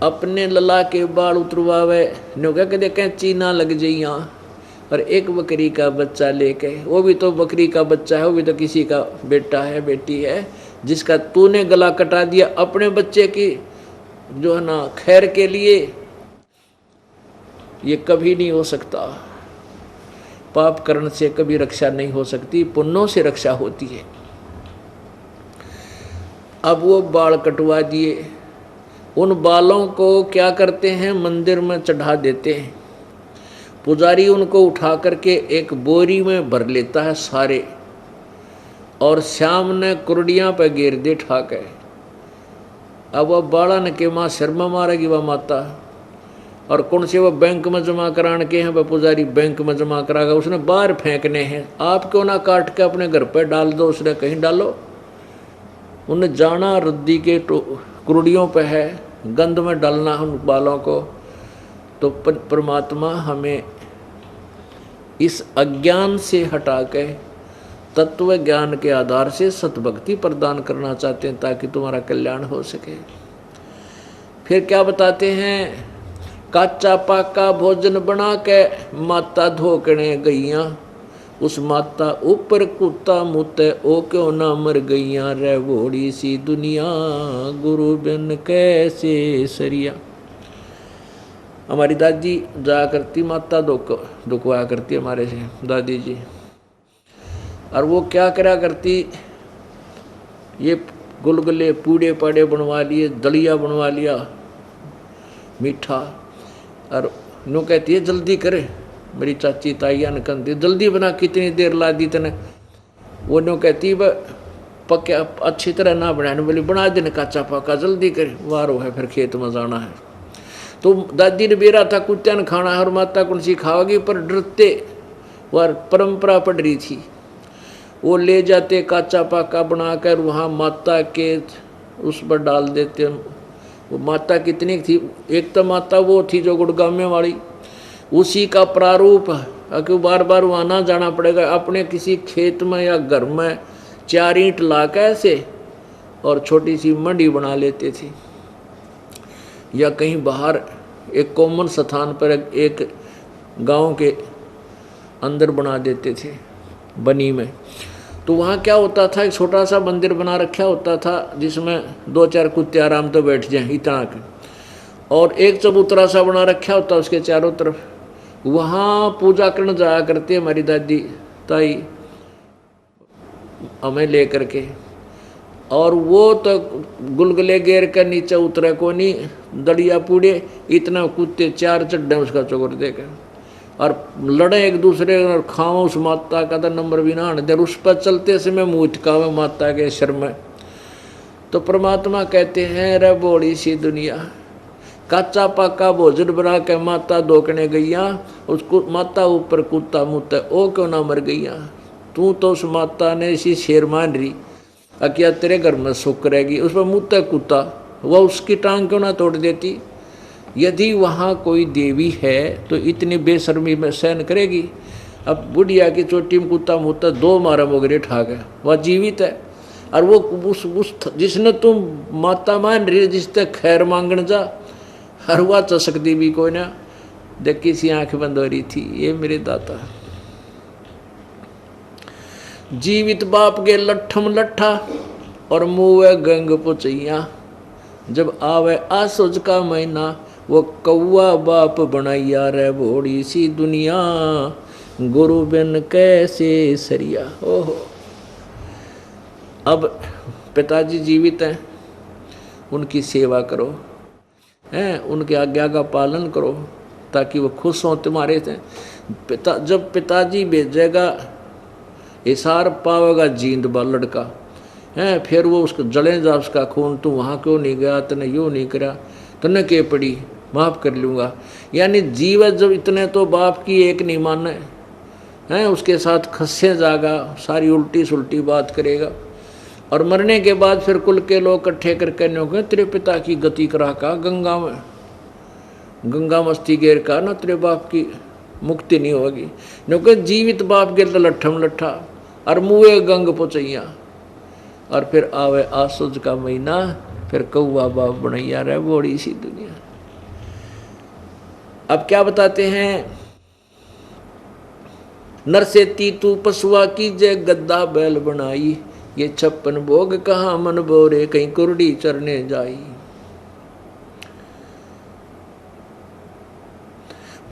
अपने लला के बाल उतरवावे नो कह देखें चीना लग जाइया। और एक बकरी का बच्चा लेके, वो भी तो बकरी का बच्चा है, वो भी तो किसी का बेटा है बेटी है, जिसका तूने गला कटा दिया अपने बच्चे की जो है ना खैर के लिए, ये कभी नहीं हो सकता। पाप करण से कभी रक्षा नहीं हो सकती, पुण्यों से रक्षा होती है। अब वो बाल कटवा दिए, उन बालों को क्या करते हैं, मंदिर में चढ़ा देते हैं। पुजारी उनको उठा करके एक बोरी में भर लेता है सारे, और श्याम ने कुर्डियां पे घेर दे ठाके। अब वह बाड़ा ने के माँ सिर में मारेगी वह माता, और कौन से वह बैंक में जमा कराने के हैं, वह पुजारी बैंक में जमा कराएगा, उसने बाहर फेंकने हैं। आप क्यों ना काट के अपने घर पे डाल दो, उसने कहीं डालो। उन्हें जाना रद्दी के कुर्डियों पे है, गंध में डालना उन बालों को। तो परमात्मा हमें इस अज्ञान से हटा के तत्व ज्ञान के आधार से सतभक्ति प्रदान करना चाहते हैं, ताकि तुम्हारा कल्याण हो सके। फिर क्या बताते हैं, काचा पाका भोजन बना के माता धोकने गईया, उस माता ऊपर कुत्ता मुते ओ क्यों ना मर गईया, रे भोड़ी सी दुनिया गुरु बिन कैसे सरिया। हमारी दादी जा करती माता दुखवाया करती हमारे से दादी जी, और वो क्या करा करती, ये गुलगुले पूड़े पाड़े बनवा लिए, दलिया बनवा लिया मीठा, और नो कहती है जल्दी करे। मेरी चाची ताइया ने कहती जल्दी बना, कितनी देर ला दी तने। वो नो कहती वह पक्या अच्छी तरह ना बनाने बोली, बना देने काचा पाका जल्दी करे, वारो है फिर खेत में जाना है। तो दादी ने बेरा था कुत्ते ने खाना है और माता कौन सी खाओगी, पर डरते वह परंपरा पड़ रही थी। वो ले जाते काचा पाका बनाकर वहाँ माता के उस पर डाल देते। वो माता कितनी थी, एक तो माता वो थी जो गुड़गामे वाली, उसी का प्रारूप है कि बार बार वहाँ ना जाना पड़ेगा। अपने किसी खेत में या घर में 4 ईंट ला के ऐसे और छोटी सी मंडी बना लेते थे, या कहीं बाहर एक कॉमन स्थान पर एक गांव के अंदर बना देते थे बनी में। तो वहाँ क्या होता था, एक छोटा सा मंदिर बना रखा होता था, जिसमें 2-4 कुत्ते आराम तो बैठ जाएं इतना के, और एक चबूतरा सा बना रखा होता उसके चारों तरफ। वहाँ पूजा करने जाया करती हमारी दादी ताई हमें ले करके, और वो तो गुलगुले घेर कर नीचे उतरे को नहीं, दड़िया पूड़े इतना कुत्ते 4 चड्डे उसका चोकर देकर, और लड़े एक दूसरे और खाओ उस माता का तो नंबर भी ना आने दे। उस पर चलते समय मुँह टिकावे माता के शर में। तो परमात्मा कहते हैं, रे बोड़ी सी दुनिया, काचा पाका भोजन बना के माता धोकने गईया, उसको माता ऊपर कुत्ता मुँहते ओ क्यों ना मर गईया। तू तो उस माता ने इसी शेर मान रही, क्या तेरे घर में सुख रहेगी, उस पर मुँहते कुत्ता, वह उसकी टांग क्यों ना तोड़ देती। यदि वहाँ कोई देवी है तो इतनी बेशर्मी में सहन करेगी। अब बुढ़िया की चोटी में कुत्ता मुँहते 2 मारा मोगरे ठाक है, वह जीवित है, और वो उस जिसने तुम माता मान रही, जिस तक खैर मांगने जा, हर हुआ चसकती भी कोई ना, देखी सी आंख बंद हो रही थी। ये मेरे दाता जीवित बाप के लट्ठम लट्ठा और मुँह गंग पुचैया, जब आवे आसुज का महीना, वो कौआ बाप बनाइया, रे भोड़ी सी दुनिया गुरु बिन कैसे सरिया। ओहो, अब पिताजी जीवित हैं, उनकी सेवा करो, हैं उनकी आज्ञा का पालन करो, ताकि वो खुश हों तुम्हारे से। जब पिताजी भेजेगा इशार पावेगा जींद बा लड़का, हैं फिर वो उसको जले जा उसका खून, तू वहाँ क्यों नहीं गया, तने यूँ नहीं करा, तने के पड़ी, माफ़ कर लूँगा। यानी जीव जब इतने तो बाप की एक नहीं माने हैं, उसके साथ खस्से जागा, सारी उल्टी सुल्टी बात करेगा, और मरने के बाद फिर कुल के लोग इकट्ठे करके न्यों तेरे पिता की गति करा का गंगा में, गंगा मस्ती गेर का ना, तेरे बाप की मुक्ति नहीं होगी। क्योंकि जीवित बाप गिर तो लट्ठम लट्ठा और मुँह गंग पुचैया, और फिर आवे आसुज का महीना, फिर कौआ बाप बनैया, रे बोड़ी सी दुनिया। अब क्या बताते हैं, नर से तीतू पशुआ की जय गद्दा बैल बनाई, ये 56 भोग कहाँ मन बोरे कहीं कुरडी चरने जाई।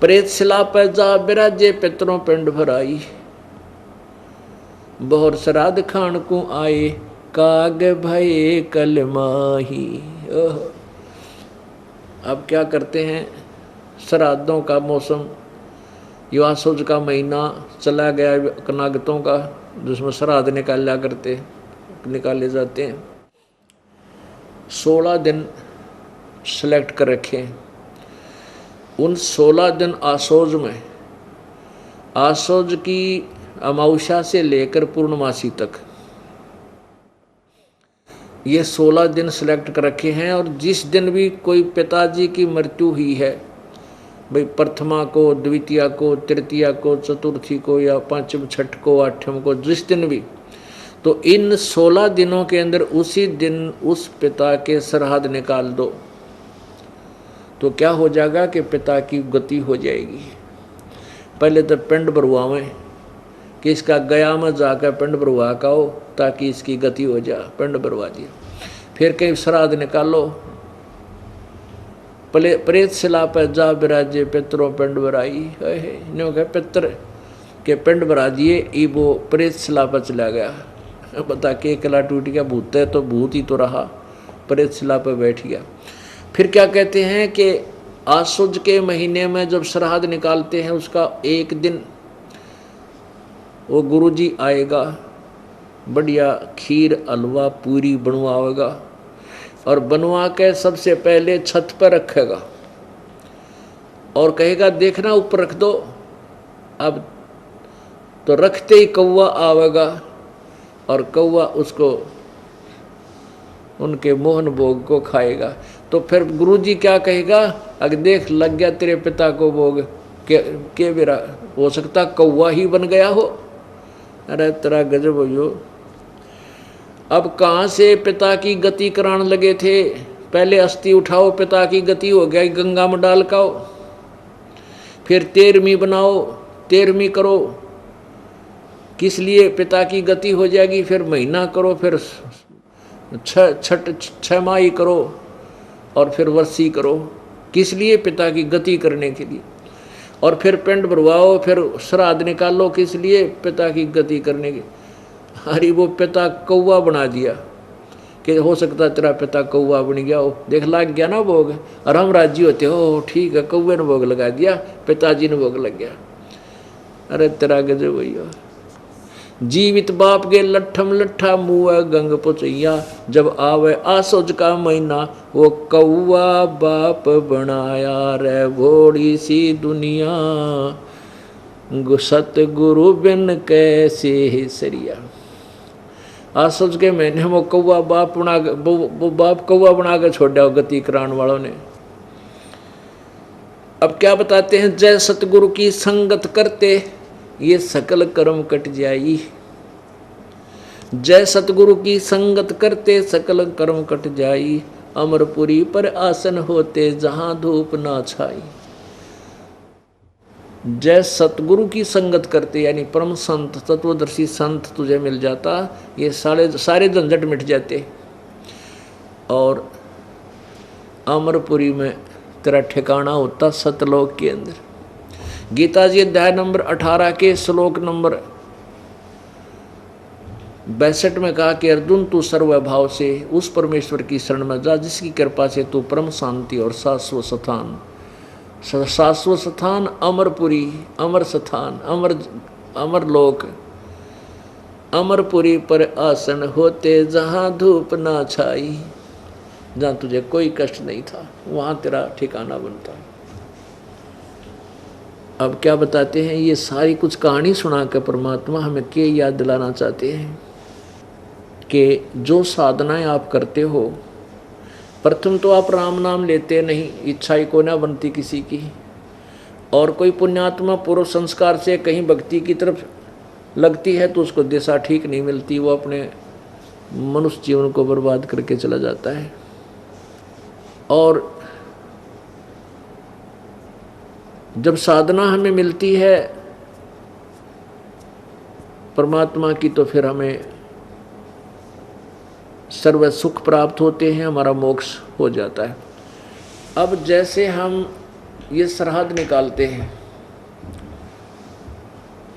प्रेत शिला पर जा बिराजे पितरों पिंड भराई, बहुर श्राद्ध खान को आए काग भये कल माही। अब क्या करते हैं, श्राद्धों का मौसम, युवासुज का महीना चला गया कनागतों का, जिसमें श्राद्ध निकाले जाते हैं। 16 दिन सेलेक्ट कर रखे हैं। उन 16 दिन आसोज में, आसोज की अमावस्या से लेकर पूर्णमासी तक ये 16 दिन सेलेक्ट कर रखे हैं। और जिस दिन भी कोई पिताजी की मृत्यु हुई है, भाई प्रथमा को, द्वितीया को, तृतीया को, चतुर्थी को या पांचम, छठ को, आठम को, जिस दिन भी, तो इन 16 दिनों के अंदर उसी दिन उस पिता के श्राद्ध निकाल दो, तो क्या हो जाएगा कि पिता की गति हो जाएगी। पहले तो पिंड भरवावें कि इसका गया में जाकर पिंड भरवा का हो ताकि इसकी गति हो जाए, पिंड भरवा दिया। फिर कहीं श्राद्ध निकालो, प्रेत शिला पर जा बिराजे पितरों पिंड भराई, न्यों कहे पितर के पिंड भरा दिए, ई वो प्रेत शिला पर चला गया। बता के कला टूट गया, भूत है तो भूत ही तो रहा, प्रेत शिला पर बैठ गया। फिर क्या कहते हैं कि आसुज के महीने में जब श्राद्ध निकालते हैं, उसका एक दिन वो गुरुजी आएगा, बढ़िया खीर हलवा पूरी बनवाएगा और बनवा के सबसे पहले छत पर रखेगा और कहेगा देखना ऊपर रख दो। अब तो रखते ही कौवा आवेगा और कौवा उसको उनके मोहन भोग को खाएगा। तो फिर गुरुजी क्या कहेगा, अगर देख लग गया तेरे पिता को भोग, के बेरा हो सकता कौवा ही बन गया हो। अरे तेरा गजब हो। अब कहाँ से पिता की गति कराने लगे थे, पहले अस्थि उठाओ पिता की गति हो गया, गंगा में डाल काओ, फिर 13वीं बनाओ, 13वीं करो, किस लिए पिता की गति हो जाएगी, फिर महीना करो, फिर 6 माही करो और फिर वर्षी करो, किस लिए, पिता की गति करने के लिए। और फिर पिंड भरवाओ, फिर श्राद्ध निकालो, किस लिए, पिता की गति करने के। अरे वो पिता कौवा बना दिया कि हो सकता तेरा पिता कौवा बन गया हो, देख लाग गया ना भोग, और हम राजी होते हो ठीक है, कौवे ने भोग लगा दिया, पिताजी ने भोग लग गया। अरे तेरा गजब भैया। जीवित बाप के लट्ठम लट्ठा मुआ गंग पुचैया, जब आवे आसोज का महीना वो कौवा बाप बनाया रे भोड़ी सी दुनिया, सतगुरु बिन कैसे ही सरिया। आसोज के महीने में कौवा बाप बना, वो बाप कौवा बना कर छोड़ दिया गति करान वालों ने। अब क्या बताते हैं, जय सतगुरु की संगत करते ये सकल कर्म कट जाई। जय सतगुरु की संगत करते सकल कर्म कट जाई, अमरपुरी पर आसन होते जहां धूप ना छाई। जय सतगुरु की संगत करते यानी परम संत तत्वदर्शी संत तुझे मिल जाता, ये सारे झंझट मिट जाते और अमरपुरी में तेरा ठिकाना होता सतलोक के अंदर। गीता जी अध्याय नंबर 18 के श्लोक नंबर 62 में कहा कि अर्जुन तू सर्वभाव से उस परमेश्वर की शरण में जा जिसकी कृपा से तू परम शांति और शाश्वत स्थान अमरपुरी, अमर स्थान, अमर लोक, अमरपुरी पर आसन होते जहां धूप ना छाई, जहां तुझे कोई कष्ट नहीं था वहां तेरा ठिकाना बनता है। अब क्या बताते हैं, ये सारी कुछ कहानी सुनाकर परमात्मा हमें क्या याद दिलाना चाहते हैं कि जो साधनाएं आप करते हो, प्रथम तो आप राम नाम लेते नहीं, इच्छा ही को ना बनती किसी की, और कोई पुण्यात्मा पूर्व संस्कार से कहीं भक्ति की तरफ लगती है तो उसको दिशा ठीक नहीं मिलती, वो अपने मनुष्य जीवन को बर्बाद करके चला जाता है। और जब साधना हमें मिलती है परमात्मा की, तो फिर हमें सर्व सुख प्राप्त होते हैं, हमारा मोक्ष हो जाता है। अब जैसे हम ये श्राद्ध निकालते हैं,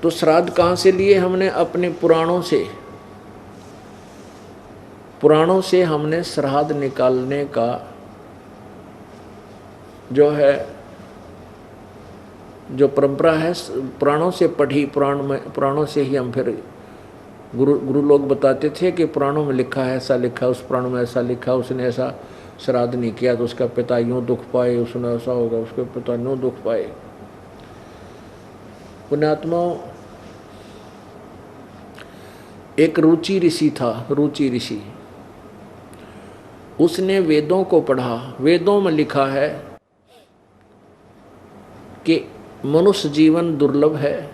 तो श्राद्ध कहाँ से लिए? हमने अपने पुराणों से हमने श्राद्ध निकालने का जो है, जो परंपरा है, पुराणों से पढ़ी, पुराणों से ही हम फिर गुरु लोग बताते थे कि पुराणों में लिखा है, ऐसा लिखा, उस पुराण में ऐसा लिखा, उसने ऐसा श्राद्ध नहीं किया तो उसका पिता यूँ दुख पाए, उसने ऐसा होगा, उसके पिता यूँ दुख पाए। पुण्यात्माओं, एक रुचि ऋषि था, रुचि ऋषि, उसने वेदों को पढ़ा। वेदों में लिखा है कि मनुष्य जीवन दुर्लभ है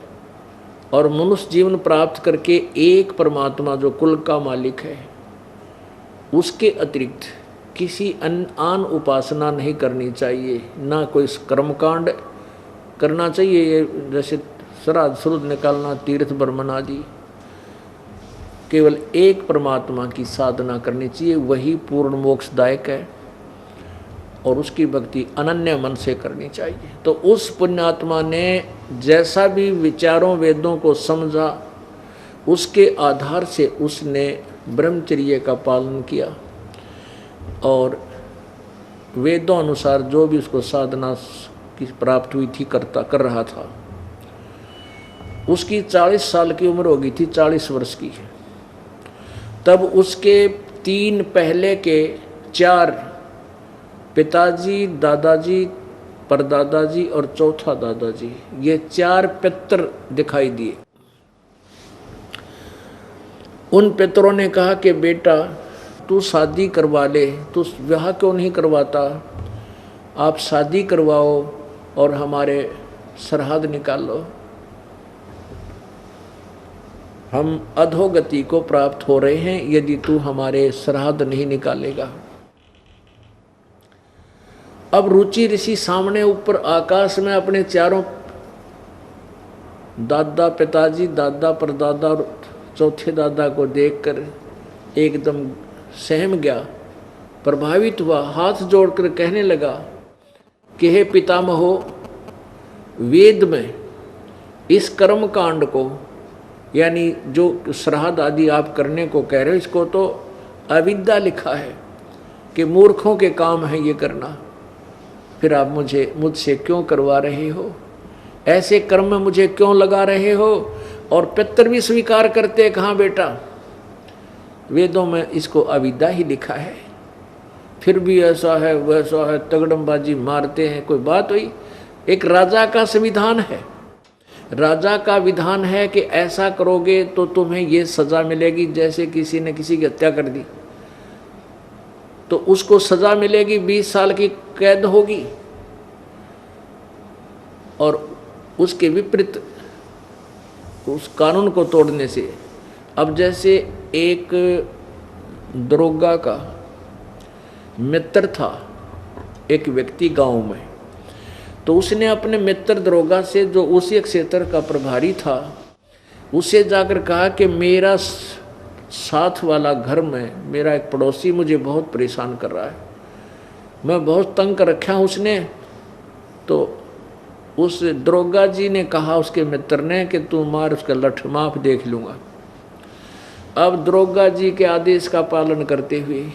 और मनुष्य जीवन प्राप्त करके एक परमात्मा जो कुल का मालिक है, उसके अतिरिक्त किसी आन उपासना नहीं करनी चाहिए, ना कोई कर्मकांड करना चाहिए, जैसे श्राद्ध शुद्ध निकालना, तीर्थ बर्मन आदि। केवल एक परमात्मा की साधना करनी चाहिए, वही पूर्ण मोक्षदायक है और उसकी भक्ति अनन्य मन से करनी चाहिए। तो उस पुण्यात्मा ने जैसा भी विचारों वेदों को समझा, उसके आधार से उसने ब्रह्मचर्य का पालन किया और वेदों अनुसार जो भी उसको साधना की प्राप्त हुई थी कर रहा था। उसकी 40 साल की उम्र हो गई थी, 40 वर्ष की। तब उसके 3 पहले के 4 पिताजी, दादाजी, परदादाजी और चौथा दादाजी, ये 4 पितर दिखाई दिए। उन पितरों ने कहा कि बेटा तू शादी करवा ले, तू विवाह क्यों नहीं करवाता, आप शादी करवाओ और हमारे श्राद्ध निकाल लो, हम अधोगति को प्राप्त हो रहे हैं यदि तू हमारे श्राद्ध नहीं निकालेगा। अब रुचि ऋषि सामने ऊपर आकाश में अपने 4 दादा, पिताजी, दादा, परदादा और चौथे दादा को देखकर एकदम सहम गया, प्रभावित हुआ, हाथ जोड़कर कहने लगा कि हे पितामहो, वेद में इस कर्म कांड को, यानी जो श्राद्ध आदि आप करने को कह रहे हो, इसको तो अविद्या लिखा है कि मूर्खों के काम है ये करना, फिर आप मुझसे क्यों करवा रहे हो, ऐसे कर्म में मुझे क्यों लगा रहे हो? और पितर भी स्वीकार करते, कहाँ बेटा, वेदों में इसको अविद्या ही लिखा है, फिर भी ऐसा है वैसा है, तगड़मबाजी मारते हैं। कोई बात हुई? एक राजा का संविधान है, राजा का विधान है कि ऐसा करोगे तो तुम्हें ये सजा मिलेगी। जैसे किसी ने किसी की हत्या कर दी तो उसको सजा मिलेगी, 20 साल की कैद होगी, और उसके विपरीत उस कानून को तोड़ने से। अब जैसे एक दरोगा का मित्र था एक व्यक्ति गांव में, तो उसने अपने मित्र दरोगा से, जो उसी क्षेत्र का प्रभारी था, उसे जाकर कहा कि मेरा साथ वाला घर में मेरा एक पड़ोसी मुझे बहुत परेशान कर रहा है, मैं बहुत तंग कर रखा हूँ उसने। तो उस दरोगा जी ने कहा उसके मित्र ने कि तू मार उसका लठ, माफ देख लूँगा। अब दरोगा जी के आदेश का पालन करते हुए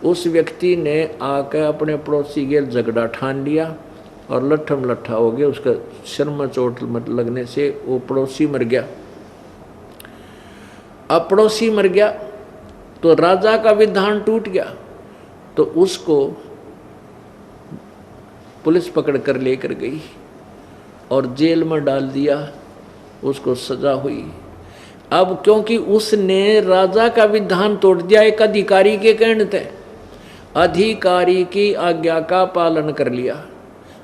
उस व्यक्ति ने आकर अपने पड़ोसी के झगड़ा ठान लिया और लट्ठम लट्ठा हो गया, उसका सिर में चोट लगने से वो पड़ोसी मर गया। अब पड़ोसी मर गया तो राजा का विधान टूट गया, तो उसको पुलिस पकड़ कर लेकर गई और जेल में डाल दिया, उसको सजा हुई। अब क्योंकि उसने राजा का विधान तोड़ दिया, एक अधिकारी के कहने थे, अधिकारी की आज्ञा का पालन कर लिया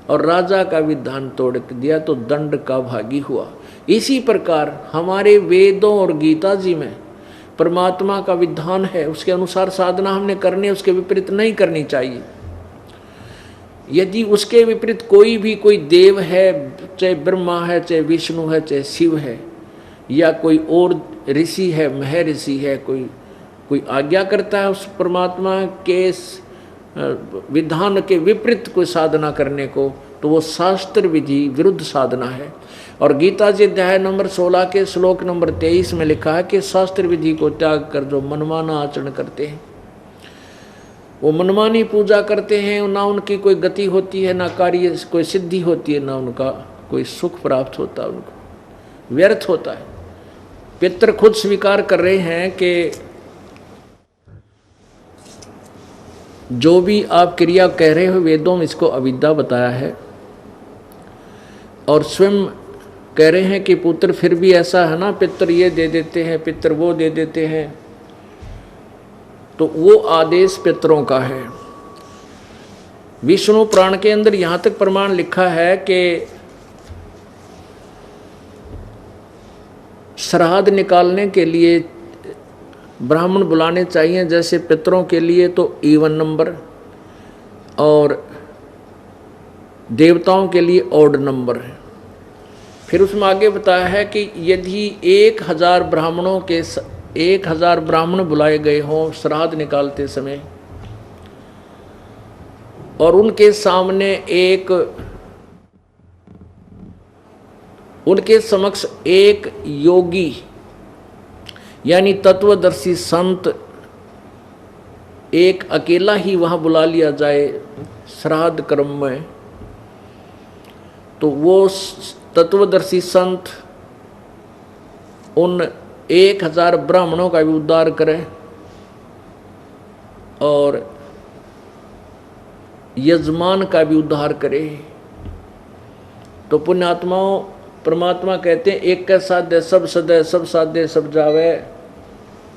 और राजा का विधान तोड़ दिया, तो दंड का भागी हुआ। इसी प्रकार हमारे वेदों और गीता जी में परमात्मा का विधान है, उसके अनुसार साधना हमने करनी है, उसके विपरीत नहीं करनी चाहिए। यदि उसके विपरीत कोई देव है, चाहे ब्रह्मा है, चाहे विष्णु है, चाहे शिव है, या कोई और ऋषि है, महर्षि है, कोई आज्ञा करता है उस परमात्मा के विधान के विपरीत कोई साधना करने को, तो वो शास्त्र विधि विरुद्ध साधना है। और गीता जी अध्याय नंबर 16 के श्लोक नंबर 23 में लिखा है कि शास्त्र विधि को त्याग कर जो मनमाना आचरण करते हैं, वो मनमानी पूजा करते हैं, ना उनकी कोई गति होती है, ना कार्य कोई सिद्धि होती है, ना उनका कोई सुख प्राप्त होता है, उनको व्यर्थ होता है। पितर खुद स्वीकार कर रहे हैं कि जो भी आप क्रिया कह रहे हो वेदों में इसको अविद्या बताया है, और स्वयं कह रहे हैं कि पुत्र फिर भी ऐसा है ना, पितर ये दे देते हैं, पितर वो दे देते हैं, तो वो आदेश पितरों का है। विष्णु पुराण के अंदर यहां तक प्रमाण लिखा है कि श्राद्ध निकालने के लिए ब्राह्मण बुलाने चाहिए, जैसे पितरों के लिए तो इवन नंबर, और देवताओं के लिए ऑड नंबर है। फिर उसमें आगे बताया है कि यदि 1000 ब्राह्मण बुलाए गए हों श्राद्ध निकालते समय, और उनके सामने उनके समक्ष एक योगी यानी तत्वदर्शी संत एक अकेला ही वहां बुला लिया जाए श्राद्ध कर्म में, तो वो तत्वदर्शी संत उन 1000 ब्राह्मणों का भी उद्धार करे और यजमान का भी उद्धार करे। तो पुण्यात्माओं, परमात्मा कहते हैं एक का साध्य सब सदय, सब साध्य सब जावे,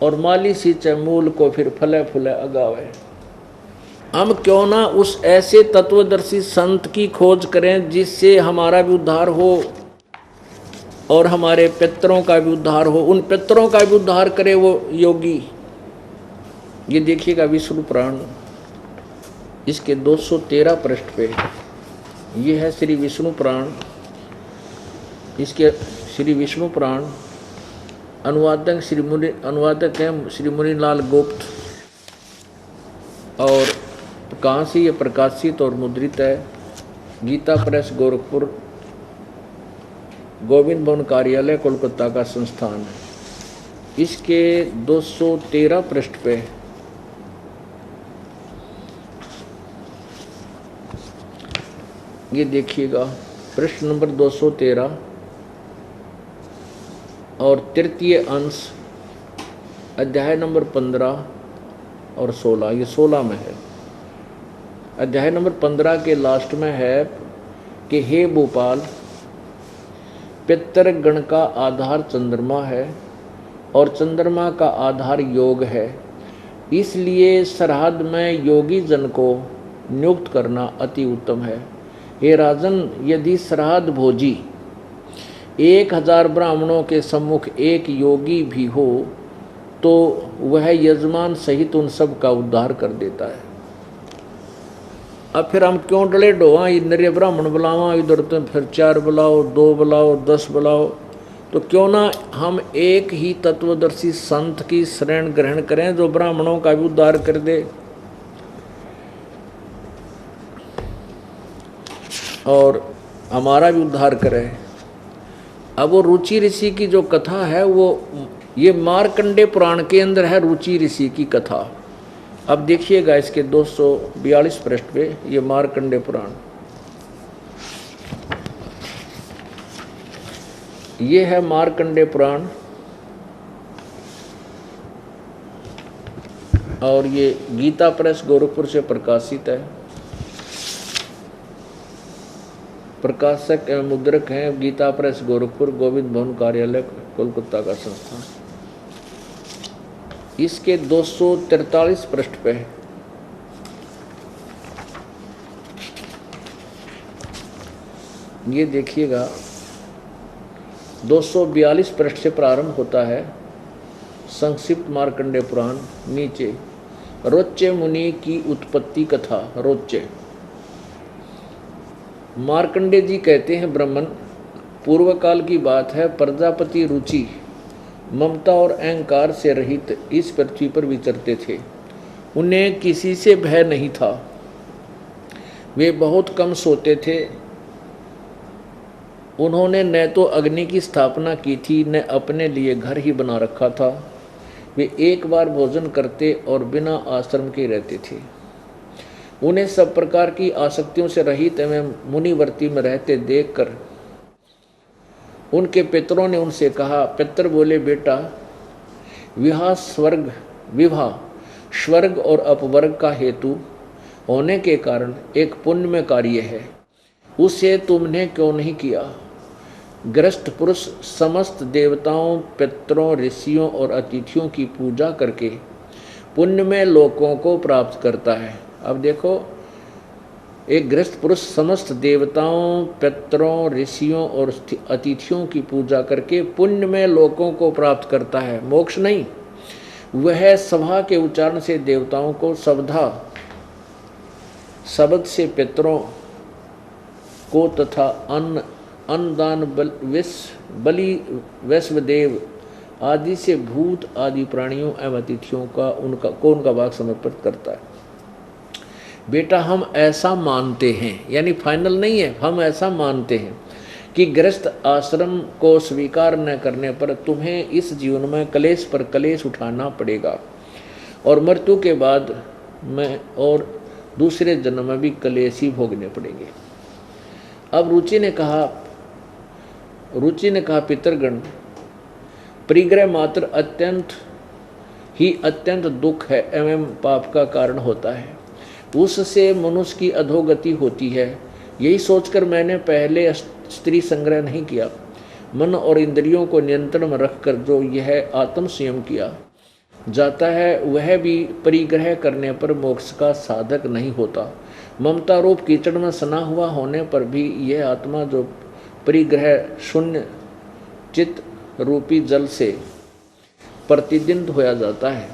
और माली सींचे मूल को फिर फले फूले अगावे। हम क्यों ना उस ऐसे तत्वदर्शी संत की खोज करें जिससे हमारा भी उद्धार हो और हमारे पितरों का भी उद्धार हो, उन पितरों का भी उद्धार करे वो योगी। ये देखिएगा विष्णु पुराण, इसके 213 पृष्ठ पे ये है श्री विष्णु पुराण। इसके श्री विष्णु पुराण अनुवादक हैं श्री मुनिलाल गुप्त, और कहाँ से ये प्रकाशित और मुद्रित है? गीता प्रेस गोरखपुर, गोविंद भवन कार्यालय कोलकाता का संस्थान है। इसके 213 पृष्ठ पे ये देखिएगा, पृष्ठ नंबर 213 और तृतीय अंश, अध्याय नंबर 15 और 16, ये 16 में है। अध्याय नंबर 15 के लास्ट में है कि हे भोपाल, पितर गण का आधार चंद्रमा है और चंद्रमा का आधार योग है, इसलिए श्राद्ध में योगी जन को नियुक्त करना अति उत्तम है। हे राजन, यदि श्राद्ध भोजी 1000 ब्राह्मणों के सम्मुख एक योगी भी हो तो वह यजमान सहित उन सब का उद्धार कर देता है। अब फिर हम क्यों डले डोवा, नरे ब्राह्मण बुलावा, इधर तो फिर 4 बुलाओ, 2 बुलाओ, 10 बुलाओ, तो क्यों ना हम एक ही तत्वदर्शी संत की शरण ग्रहण करें जो ब्राह्मणों का भी उद्धार कर दे और हमारा भी उद्धार करे। अब वो रुचि ऋषि की जो कथा है वो ये मार्कंडे पुराण के अंदर है, रुचि ऋषि की कथा। अब देखिएगा इसके 242 पृष्ठ पे ये मार्कंडे पुराण, ये है मार्कंडे पुराण, और ये गीता प्रेस गोरखपुर से प्रकाशित है। प्रकाशक एवं मुद्रक हैं गीता प्रेस गोरखपुर, गोविंद भवन कार्यालय कोलकाता का संस्थान। इसके 243 पृष्ठ पे है, ये देखिएगा 242 पृष्ठ से प्रारंभ होता है संक्षिप्त मार्कंडे पुराण। नीचे रोच्य मुनि की उत्पत्ति कथा, रोच्य मार्कंडे जी कहते हैं, ब्राह्मण पूर्व काल की बात है, प्रजापति रुचि ममता और अहंकार से रहित इस पृथ्वी पर विचरते थे। उन्हें किसी से भय नहीं था। वे बहुत कम सोते थे। उन्होंने न तो अग्नि की स्थापना की थी, न अपने लिए घर ही बना रखा था। वे एक बार भोजन करते और बिना आश्रम के रहते थे। उन्हें सब प्रकार की आसक्तियों से रहित एवं मुनिवर्ती में रहते देखकर उनके पितरों ने उनसे कहा। पितर बोले, बेटा विवाह स्वर्ग और अपवर्ग का हेतु होने के कारण एक पुण्यमय कार्य है, उसे तुमने क्यों नहीं किया? गृहस्थ पुरुष समस्त देवताओं, पितरों, ऋषियों और अतिथियों की पूजा करके पुण्यमय लोकों को प्राप्त करता है। अब देखो, एक गृहस्थ पुरुष समस्त देवताओं, पितरों, ऋषियों और अतिथियों की पूजा करके पुण्यमय लोकों को प्राप्त करता है, मोक्ष नहीं। वह सभा के उच्चारण से देवताओं को सवधा, शब्द से पितरों को तथा अन्नदान बलि वैश्वदेव आदि से भूत आदि प्राणियों एवं अतिथियों का उनका भाग समर्पित करता है। बेटा हम ऐसा मानते हैं, यानी फाइनल नहीं है, हम ऐसा मानते हैं कि गृहस्थ आश्रम को स्वीकार न करने पर तुम्हें इस जीवन में कलेश पर कलेश उठाना पड़ेगा और मृत्यु के बाद में और दूसरे जन्म में भी कलेश ही भोगने पड़ेंगे। अब रुचि ने कहा, पितरगण, परिग्रह मात्र अत्यंत दुख है एवं पाप का कारण होता है। उससे मनुष्य की अधोगति होती है। यही सोचकर मैंने पहले स्त्री संग्रह नहीं किया। मन और इंद्रियों को नियंत्रण में रखकर जो यह आत्म संयम किया जाता है, वह भी परिग्रह करने पर मोक्ष का साधक नहीं होता। ममता रूप कीचड़ में सना हुआ होने पर भी यह आत्मा जो परिग्रह शून्य चित्त रूपी जल से प्रतिदिन धोया जाता है,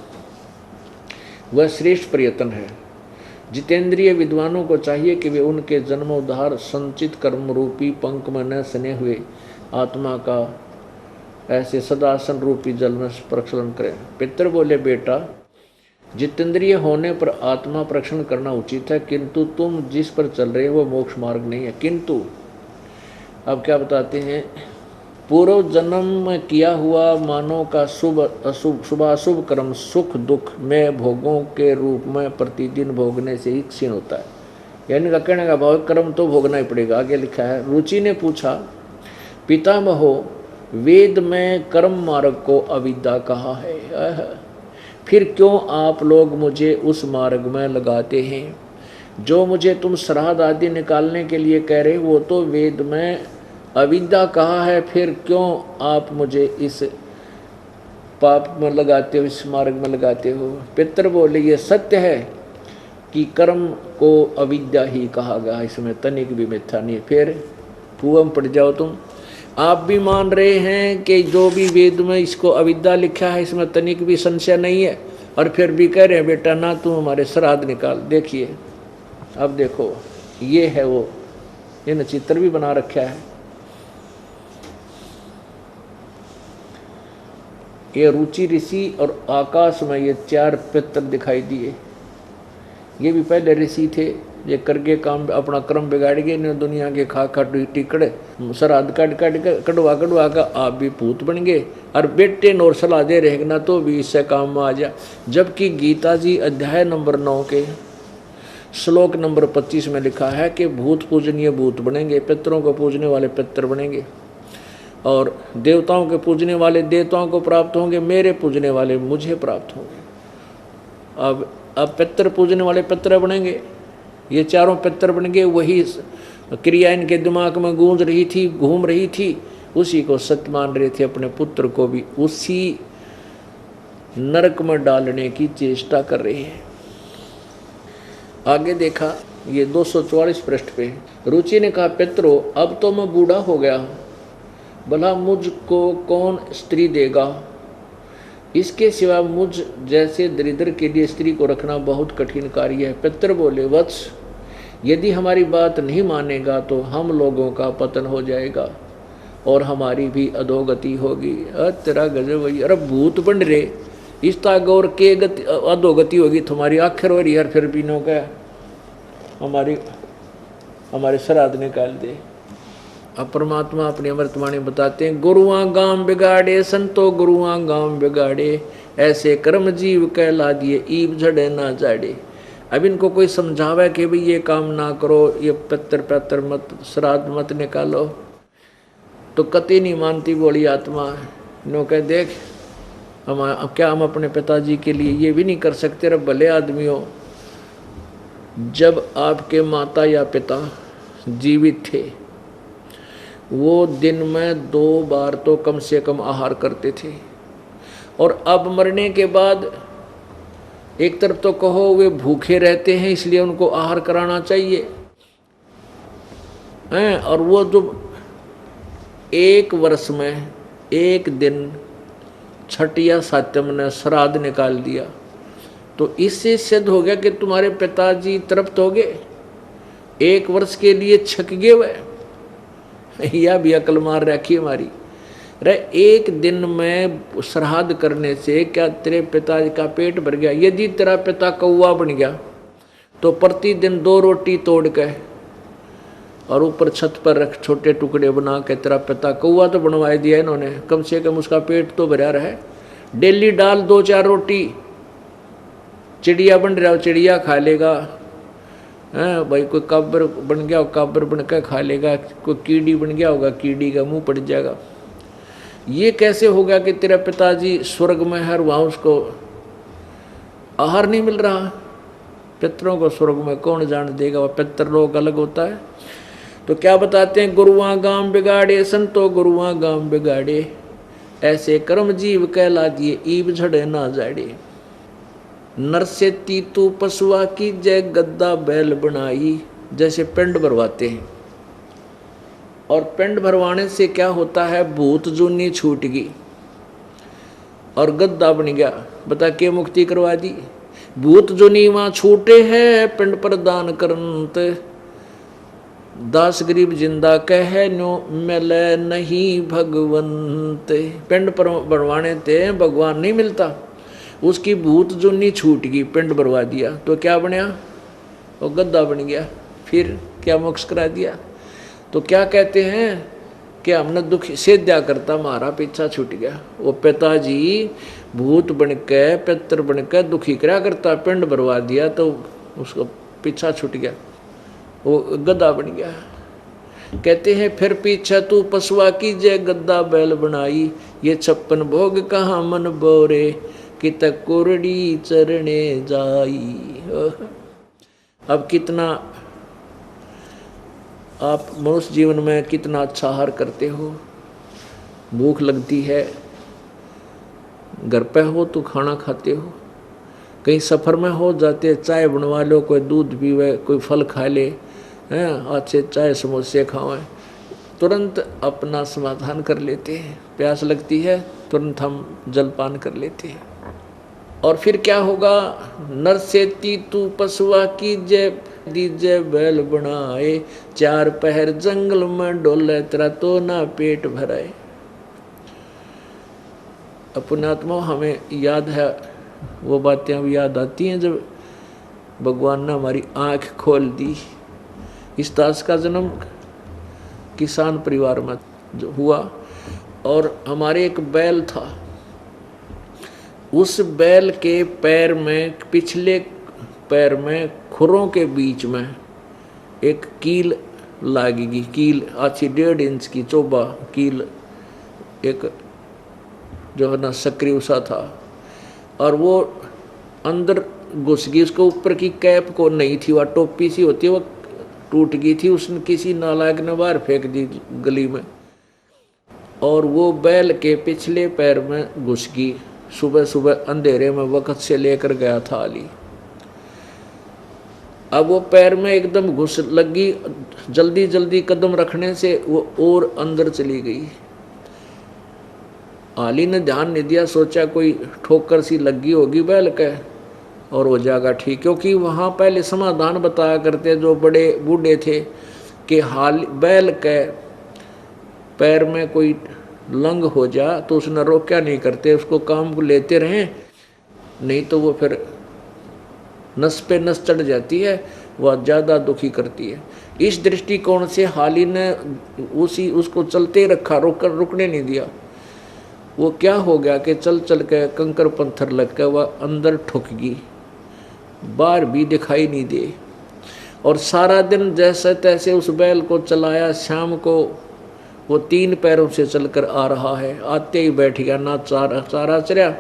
वह श्रेष्ठ प्रयत्न है। जितेंद्रिय विद्वानों को चाहिए कि वे उनके जन्मोद्धार संचित कर्म रूपी पंख में न सने हुए आत्मा का ऐसे सदासन रूपी जल में प्रक्षालन करें। पितर बोले, बेटा जितेंद्रिय होने पर आत्मा प्रक्षालन करना उचित है, किंतु तुम जिस पर चल रहे हो वो मोक्ष मार्ग नहीं है। किंतु अब क्या बताते हैं, पूर्व जन्म में किया हुआ मानव का शुभाशुभ कर्म सुख दुख में भोगों के रूप में प्रतिदिन भोगने से ही क्षीण होता है। यानी कहने का भाव कर्म तो भोगना ही पड़ेगा। आगे लिखा है, रुचि ने पूछा, पितामहो, वेद में कर्म मार्ग को अविद्या कहा है, फिर क्यों आप लोग मुझे उस मार्ग में लगाते हैं? जो मुझे तुम श्राद्ध आदि निकालने के लिए कह रहे, वो तो वेद में अविद्या कहा है, फिर क्यों आप मुझे इस पाप में लगाते हो, इस मार्ग में लगाते हो? पितर बोले, ये सत्य है कि कर्म को अविद्या ही कहा गया, इसमें तनिक भी मिथ्या नहीं। फिर कुआं में पड़ जाओ तुम। आप भी मान रहे हैं कि जो भी वेद में इसको अविद्या लिखा है इसमें तनिक भी संशय नहीं है, और फिर भी कह रहे हैं बेटा ना तुम हमारे श्राद्ध निकाल। देखिए, अब देखो, ये है वो, इन चित्र भी बना रखा है। ये रुचि ऋषि और आकाश में ये 4 पितर दिखाई दिए। ये भी पहले ऋषि थे, ये करके काम अपना क्रम बिगाड़ गए ने, दुनिया के खा टिकड़े श्राद्ध कटवा का आप भी भूत बन गए, और बेटे नौर सलाह दे रहेगा ना तो भी इससे काम में आ जा। जबकि गीता जी अध्याय नंबर 9 के श्लोक नंबर 25 में लिखा है कि भूत पूजनीय भूत बनेंगे, पितरों को पूजने वाले पितर बनेंगे, और देवताओं के पूजने वाले देवताओं को प्राप्त होंगे, मेरे पूजने वाले मुझे प्राप्त होंगे। अब पितर पूजने वाले पितर बनेंगे, ये 4 पितर बन गए। वही क्रिया इनके दिमाग में गूंज रही थी, घूम रही थी, उसी को सत्य मान रहे थे। अपने पुत्र को भी उसी नरक में डालने की चेष्टा कर रहे हैं। आगे देखा, ये 244 पृष्ठ पे रुचि ने कहा, पितरो, अब तो मैं बूढ़ा हो गया, भला मुझको कौन स्त्री देगा? इसके सिवा मुझ जैसे दरिद्र के लिए स्त्री को रखना बहुत कठिन कार्य है। पितर बोले, वत्स, यदि हमारी बात नहीं मानेगा तो हम लोगों का पतन हो जाएगा और हमारी भी अधोगति होगी। तेरा गजब भैया, अरे भूत बन रे इस तागौर के गति अधोगति होगी तुम्हारी आखिर हो रही यार, फिर भी नो क्या हमारे श्राद्ध निकाल दे। अब परमात्मा अपनी अमृतवाणी बताते हैं, गुरुआ गांव बिगाड़े संतो गुरुआ गांव बिगाड़े, ऐसे कर्म जीव कहला दिए ईब झड़े ना जाड़े। अब इनको कोई समझावे कि भाई ये काम ना करो, ये पत्थर मत श्राद्ध मत निकालो, तो कति नहीं मानती बोली आत्मा। नो कह देख हम अपने पिताजी के लिए ये भी नहीं कर सकते। रे भले आदमी हो, जब आपके माता या पिता जीवित थे वो दिन में 2 बार तो कम से कम आहार करते थे, और अब मरने के बाद एक तरफ तो कहो वे भूखे रहते हैं इसलिए उनको आहार कराना चाहिए हैं, और वो जो 1 वर्ष में 1 दिन छठ या सातम ने श्राद्ध निकाल दिया, तो इससे सिद्ध हो गया कि तुम्हारे पिताजी तृप्त हो गए, 1 वर्ष के लिए छक गए वे। या भी अकल मार रखी हमारी। रे 1 दिन में श्राद्ध करने से क्या तेरे पिताजी का पेट भर गया? यदि तेरा पिता कौवा बन गया तो प्रतिदिन 2 रोटी तोड़ के और ऊपर छत पर रख छोटे टुकड़े बना के, तेरा पिता कौवा तो बनवा दिया इन्होंने, कम से कम उसका पेट तो भरा रहे। डेली डाल 2-4 रोटी, चिड़िया बन रहा हो चिड़िया खा लेगा, हैं भाई कोई काबर बन गया काबर बन के खा लेगा, कोई कीड़ी बन गया होगा कीड़ी का मुंह पड़ जाएगा। ये कैसे होगा कि तेरा पिताजी स्वर्ग में है और वहाँ उसको आहार नहीं मिल रहा? पितरों को स्वर्ग में कौन जान देगा, वह पितरलोक अलग होता है। तो क्या बताते हैं, गुरुआ गांव बिगाड़े संतो गुरुआ गांव बिगाड़े, ऐसे कर्म जीव कहला दिए ईब झड़े ना जाड़े। नर से तीतू पशुआ की जय गद्दा बैल बनाई, जैसे पिंड भरवाते हैं, और पिंड भरवाने से क्या होता है, भूत जूनी छूट गई और गद्दा बन गया। बता के मुक्ति करवा दी। भूत जूनी वहां छूटे है पिंड पर दान करंत, दास गरीब जिंदा कह नो मिले नहीं भगवंत। पिंड पर भरवाने ते भगवान नहीं मिलता, उसकी भूत जुनी छूट गई, पिंड भरवा दिया तो क्या बनया, वो गद्दा बन गया। फिर क्या मोक्ष करा दिया। तो क्या कहते हैं कि हमने दुख सेद्या करता हमारा पीछा छूट गया। वो पिताजी भूत बन के पितर बन के दुखी करा करता, पिंड भरवा दिया तो उसको पीछा छूट गया, वो गद्दा बन गया। कहते हैं फिर पीछा तू पशुआ की जय गद्दा बैल बनाई, ये 56 भोग कहाँ मन बोरे, कि तक कुरड़ी चरणे जाई। अब कितना आप मनुष्य जीवन में कितना अच्छा आहार करते हो, भूख लगती है, घर पे हो तो खाना खाते हो, कहीं सफ़र में हो जाते चाय बनवा लो, कोई दूध पीवे, कोई फल खा ले, हैं अच्छे चाय समोसे खाएं, तुरंत अपना समाधान कर लेते हैं। प्यास लगती है तुरंत हम जलपान कर लेते हैं। और फिर क्या होगा, नर से तीतू पशुआ की जय दीजे बैल बनाए, 4 पहर जंगल में डोले तेरा तो ना पेट भराए। पुण्यात्मा हमें याद है, वो बातें अब याद आती हैं जब भगवान ने हमारी आँख खोल दी। इस दास का जन्म किसान परिवार में जो हुआ, और हमारे एक बैल था, उस बैल के पैर में, पिछले पैर में खुरों के बीच में एक कील लागेगी, कील अच्छी 1.5 इंच की चोबा कील, एक जो है ना सक्रिय सा था, और वो अंदर घुस गई। उसके ऊपर की कैप को नहीं थी, वह टोपी सी होती है, वो टूट गई थी, उसने किसी नालायक ने बाहर फेंक दी गली में, और वो बैल के पिछले पैर में घुस गई। सुबह सुबह अंधेरे में वक्त से लेकर गया था अली। अब वो पैर में एकदम घुस लगी, जल्दी जल्दी कदम रखने से वो और अंदर चली गई। अली ने ध्यान नहीं दिया, सोचा कोई ठोकर सी लगी होगी बैल के, और हो जाएगा ठीक। क्योंकि वहाँ पहले समाधान बताया करते जो बड़े बूढ़े थे कि हाल बैल के पैर में कोई लंग हो जा तो उसने रोक्या नहीं करते, उसको काम को लेते रहें, नहीं तो वो फिर नस पे नस चढ़ जाती है, वह ज़्यादा दुखी करती है। इस दृष्टिकोण से हाली ने उसको चलते रखा, रुकने नहीं दिया। वो क्या हो गया कि चल चल के कंकर पत्थर लग के वह अंदर ठुक गई, बाहर भी दिखाई नहीं दे। और सारा दिन जैसे तैसे उस बैल को चलाया। शाम को वो 3 पैरों से चलकर आ रहा है, आते ही बैठ गया, ना चारा चरया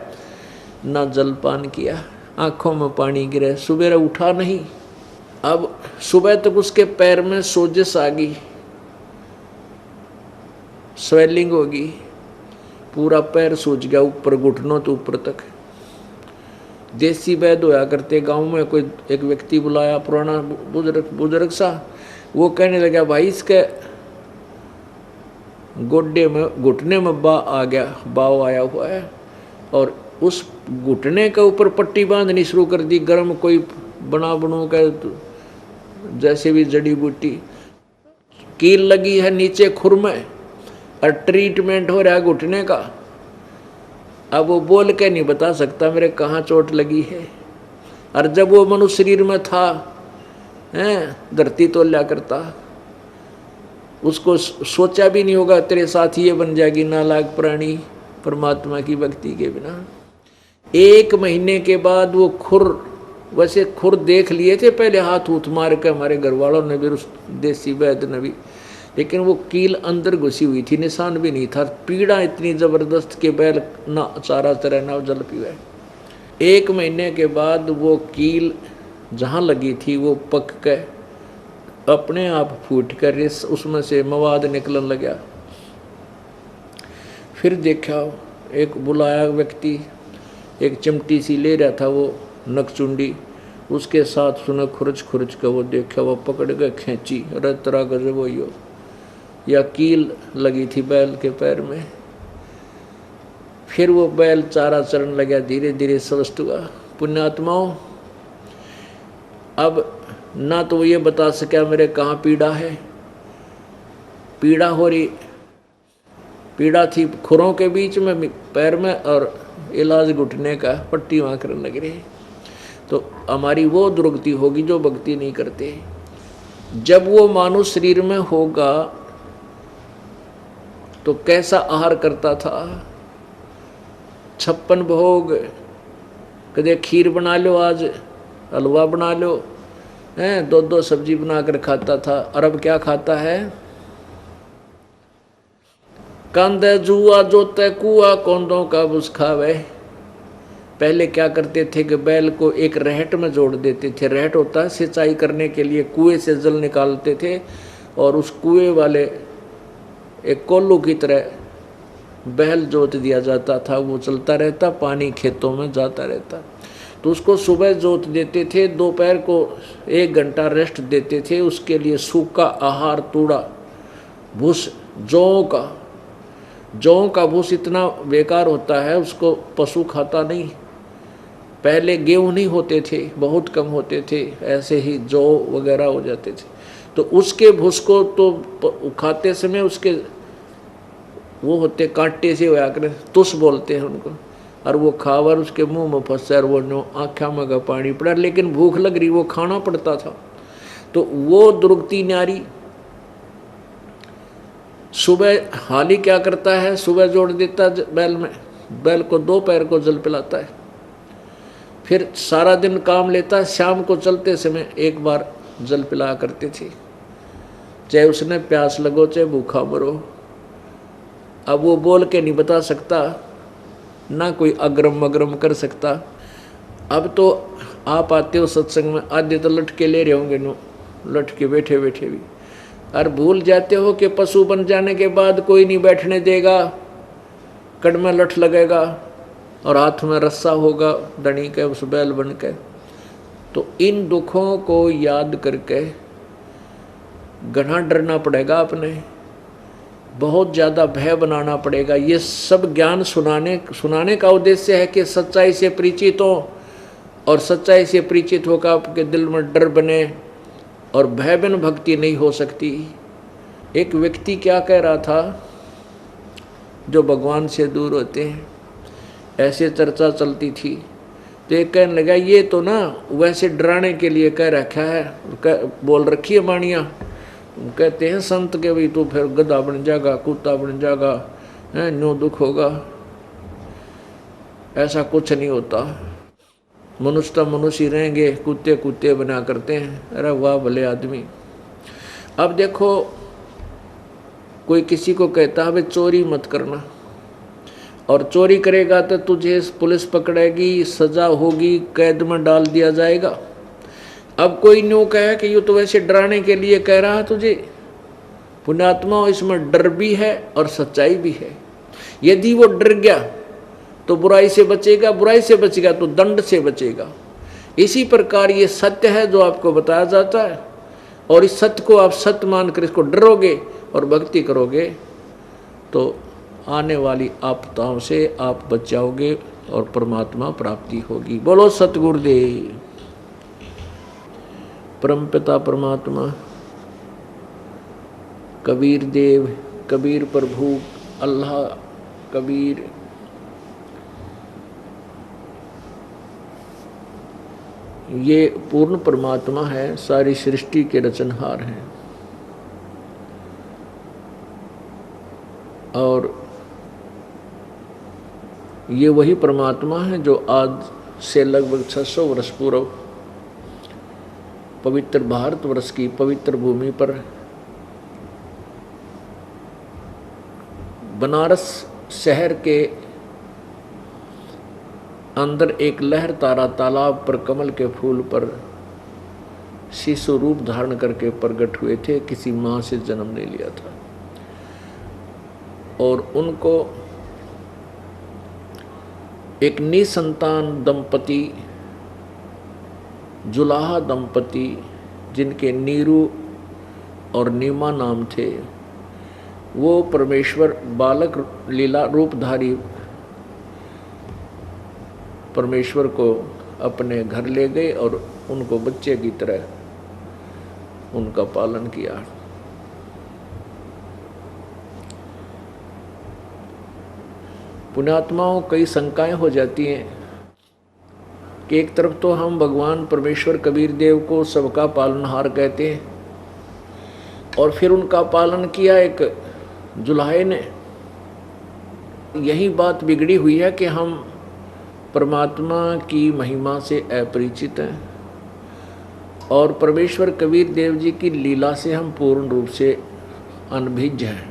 ना जलपान किया, आंखों में पानी गिरे, सुबह उठा नहीं। अब सुबह तक उसके पैर में सोजिश आ गई, स्वेलिंग होगी, पूरा पैर सूज गया ऊपर, घुटनों तो ऊपर तक। देसी वैद्य होया करते गांव में, कोई एक व्यक्ति बुलाया, पुराना बुजुर्ग सा, वो कहने लगा भाई इसके गोड्डे में, घुटने में बाव आया हुआ है, और उस घुटने के ऊपर पट्टी बांधनी शुरू कर दी, गर्म कोई बनू के जैसे भी जड़ी बूटी, कील लगी है नीचे खुर में, और ट्रीटमेंट हो रहा है घुटने का। अब वो बोल के नहीं बता सकता मेरे कहाँ चोट लगी है। और जब वो मनुष्य शरीर में था, धरती तो लिया करता, उसको सोचा भी नहीं होगा तेरे साथ ये बन जाएगी नालायक प्राणी परमात्मा की भक्ति के बिना। 1 महीने के बाद वो वैसे खुर देख लिए थे पहले, हाथ उठ मार के हमारे घर वालों ने भी, उस देसी वैद्य ने भी, लेकिन वो कील अंदर घुसी हुई थी, निशान भी नहीं था। पीड़ा इतनी जबरदस्त कि बैल ना चारा चरे ना जल पीवे। 1 महीने के बाद वो कील जहाँ लगी थी वो पक के अपने आप फूट कर उसमें से मवाद निकलने लगा। फिर देखा एक बुलाया व्यक्ति, एक चिमटी सी ले रहा था वो नकचुंडी, उसके साथ सुने खुरच कर वो देखा, वो पकड़ के खींची, अरे तरह गजब वही हो, या कील लगी थी बैल के पैर में। फिर वो बैल चारा चरण लगा, धीरे धीरे स्वस्थ हुआ। पुण्यात्माओं, अब ना तो ये बता सका मेरे कहाँ पीड़ा है, पीड़ा हो रही, पीड़ा थी खुरों के बीच में, पैर में, और इलाज घुटने का, पट्टी वहाँ करने लग रही। तो हमारी वो दुर्गति होगी जो भक्ति नहीं करते। जब वो मानव शरीर में होगा तो कैसा आहार करता था, 56 भोग, कदे खीर बना लो, आज हलवा बना लो, 2 सब्जी बनाकर खाता था। और अब क्या खाता है, कांदे जुआ जोते कुआ कौंदों का बुस खावे। पहले क्या करते थे कि बैल को एक रहट में जोड़ देते थे, रहट होता है सिंचाई करने के लिए, कुएं से जल निकालते थे, और उस कुएं वाले एक कोल्लू की तरह बैल जोत दिया जाता था, वो चलता रहता, पानी खेतों में जाता रहता। तो उसको सुबह जोत देते थे, दोपहर को 1 घंटा रेस्ट देते थे, उसके लिए सूखा आहार, तूड़ा भूस, जौ का भूस इतना बेकार होता है, उसको पशु खाता नहीं। पहले गेहूँ नहीं होते थे, बहुत कम होते थे, ऐसे ही जौ वगैरह हो जाते थे, तो उसके भूस को तो खाते समय उसके वो होते कांटे से होया करे, तुस बोलते हैं उनको, और वो खावर उसके मुंह में फंसा, और वो आँखा में का पानी पड़ा, लेकिन भूख लग रही, वो खाना पड़ता था। तो वो दुर्गति नारी सुबह हाली क्या करता है, सुबह जोड़ देता बैल में, बैल को 2 पैर को जल पिलाता है, फिर सारा दिन काम लेता है, शाम को चलते समय 1 बार जल पिलाया करते थे, चाहे उसने प्यास लगो चाहे भूखा मरो। अब वो बोल के नहीं बता सकता, ना कोई अग्रम अग्रम कर सकता। अब तो आप आते हो सत्संग में, आधे तो लटके ले रहे होंगे, नो लटके बैठे बैठे भी, और भूल जाते हो कि पशु बन जाने के बाद कोई नहीं बैठने देगा, कड़ में लठ लगेगा और हाथ में रस्सा होगा दड़ी के, उस बैल बन के। तो इन दुखों को याद करके घना डरना पड़ेगा, अपने बहुत ज़्यादा भय बनाना पड़ेगा। ये सब ज्ञान सुनाने का उद्देश्य है कि सच्चाई से परिचित हो, और सच्चाई से परिचित होकर आपके दिल में डर बने और भय बिन भक्ति नहीं हो सकती। एक व्यक्ति क्या कह रहा था, जो भगवान से दूर होते हैं, ऐसे चर्चा चलती थी, तो एक कहने लगा ये तो ना वैसे डराने के लिए कह रखा है, बोल रखी है वाणियाँ। कहते हैं संत के भाई तो फिर गधा बन जाएगा, कुत्ता बन जाएगा, है न्यू दुख होगा। ऐसा कुछ नहीं होता, मनुष्य तो मनुष्य ही रहेंगे, कुत्ते कुत्ते बना करते हैं। अरे वाह भले आदमी। अब देखो कोई किसी को कहता है चोरी मत करना, और चोरी करेगा तो तुझे पुलिस पकड़ेगी, सजा होगी, कैद में डाल दिया जाएगा। अब कोई न्यू कहे कि ये तो वैसे डराने के लिए कह रहा है तुझे। पुण्यात्मा इसमें डर भी है और सच्चाई भी है। यदि वो डर गया तो बुराई से बचेगा, बुराई से बचेगा तो दंड से बचेगा। इसी प्रकार ये सत्य है जो आपको बताया जाता है, और इस सत्य को आप सत्य मानकर इसको डरोगे और भक्ति करोगे तो आने वाली आपदाओं से आप बच जाओगे और परमात्मा प्राप्ति होगी। बोलो सतगुरुदेव। परमपिता परमात्मा कबीर देव, कबीर प्रभु, अल्लाह, कबीर, ये पूर्ण परमात्मा है, सारी सृष्टि के रचनहार हैं। और ये वही परमात्मा है जो आज से लगभग 600 वर्ष पूर्व पवित्र भारतवर्ष की पवित्र भूमि पर बनारस शहर के अंदर एक लहर तारा तालाब पर कमल के फूल पर शिशु रूप धारण करके प्रकट हुए थे। किसी माँ से जन्म नहीं लिया था, और उनको एक निसंतान दंपति, जुलाहा दंपति, जिनके नीरू और नीमा नाम थे, वो परमेश्वर बालक लीला रूपधारी परमेश्वर को अपने घर ले गए और उनको बच्चे की तरह उनका पालन किया। पुण्यात्माओं कई शंकाएं हो जाती हैं कि एक तरफ तो हम भगवान परमेश्वर कबीर देव को सबका पालनहार कहते हैं, और फिर उनका पालन किया एक जुलाहे ने। यही बात बिगड़ी हुई है कि हम परमात्मा की महिमा से अपरिचित हैं, और परमेश्वर कबीर देव जी की लीला से हम पूर्ण रूप से अनभिज्ञ हैं।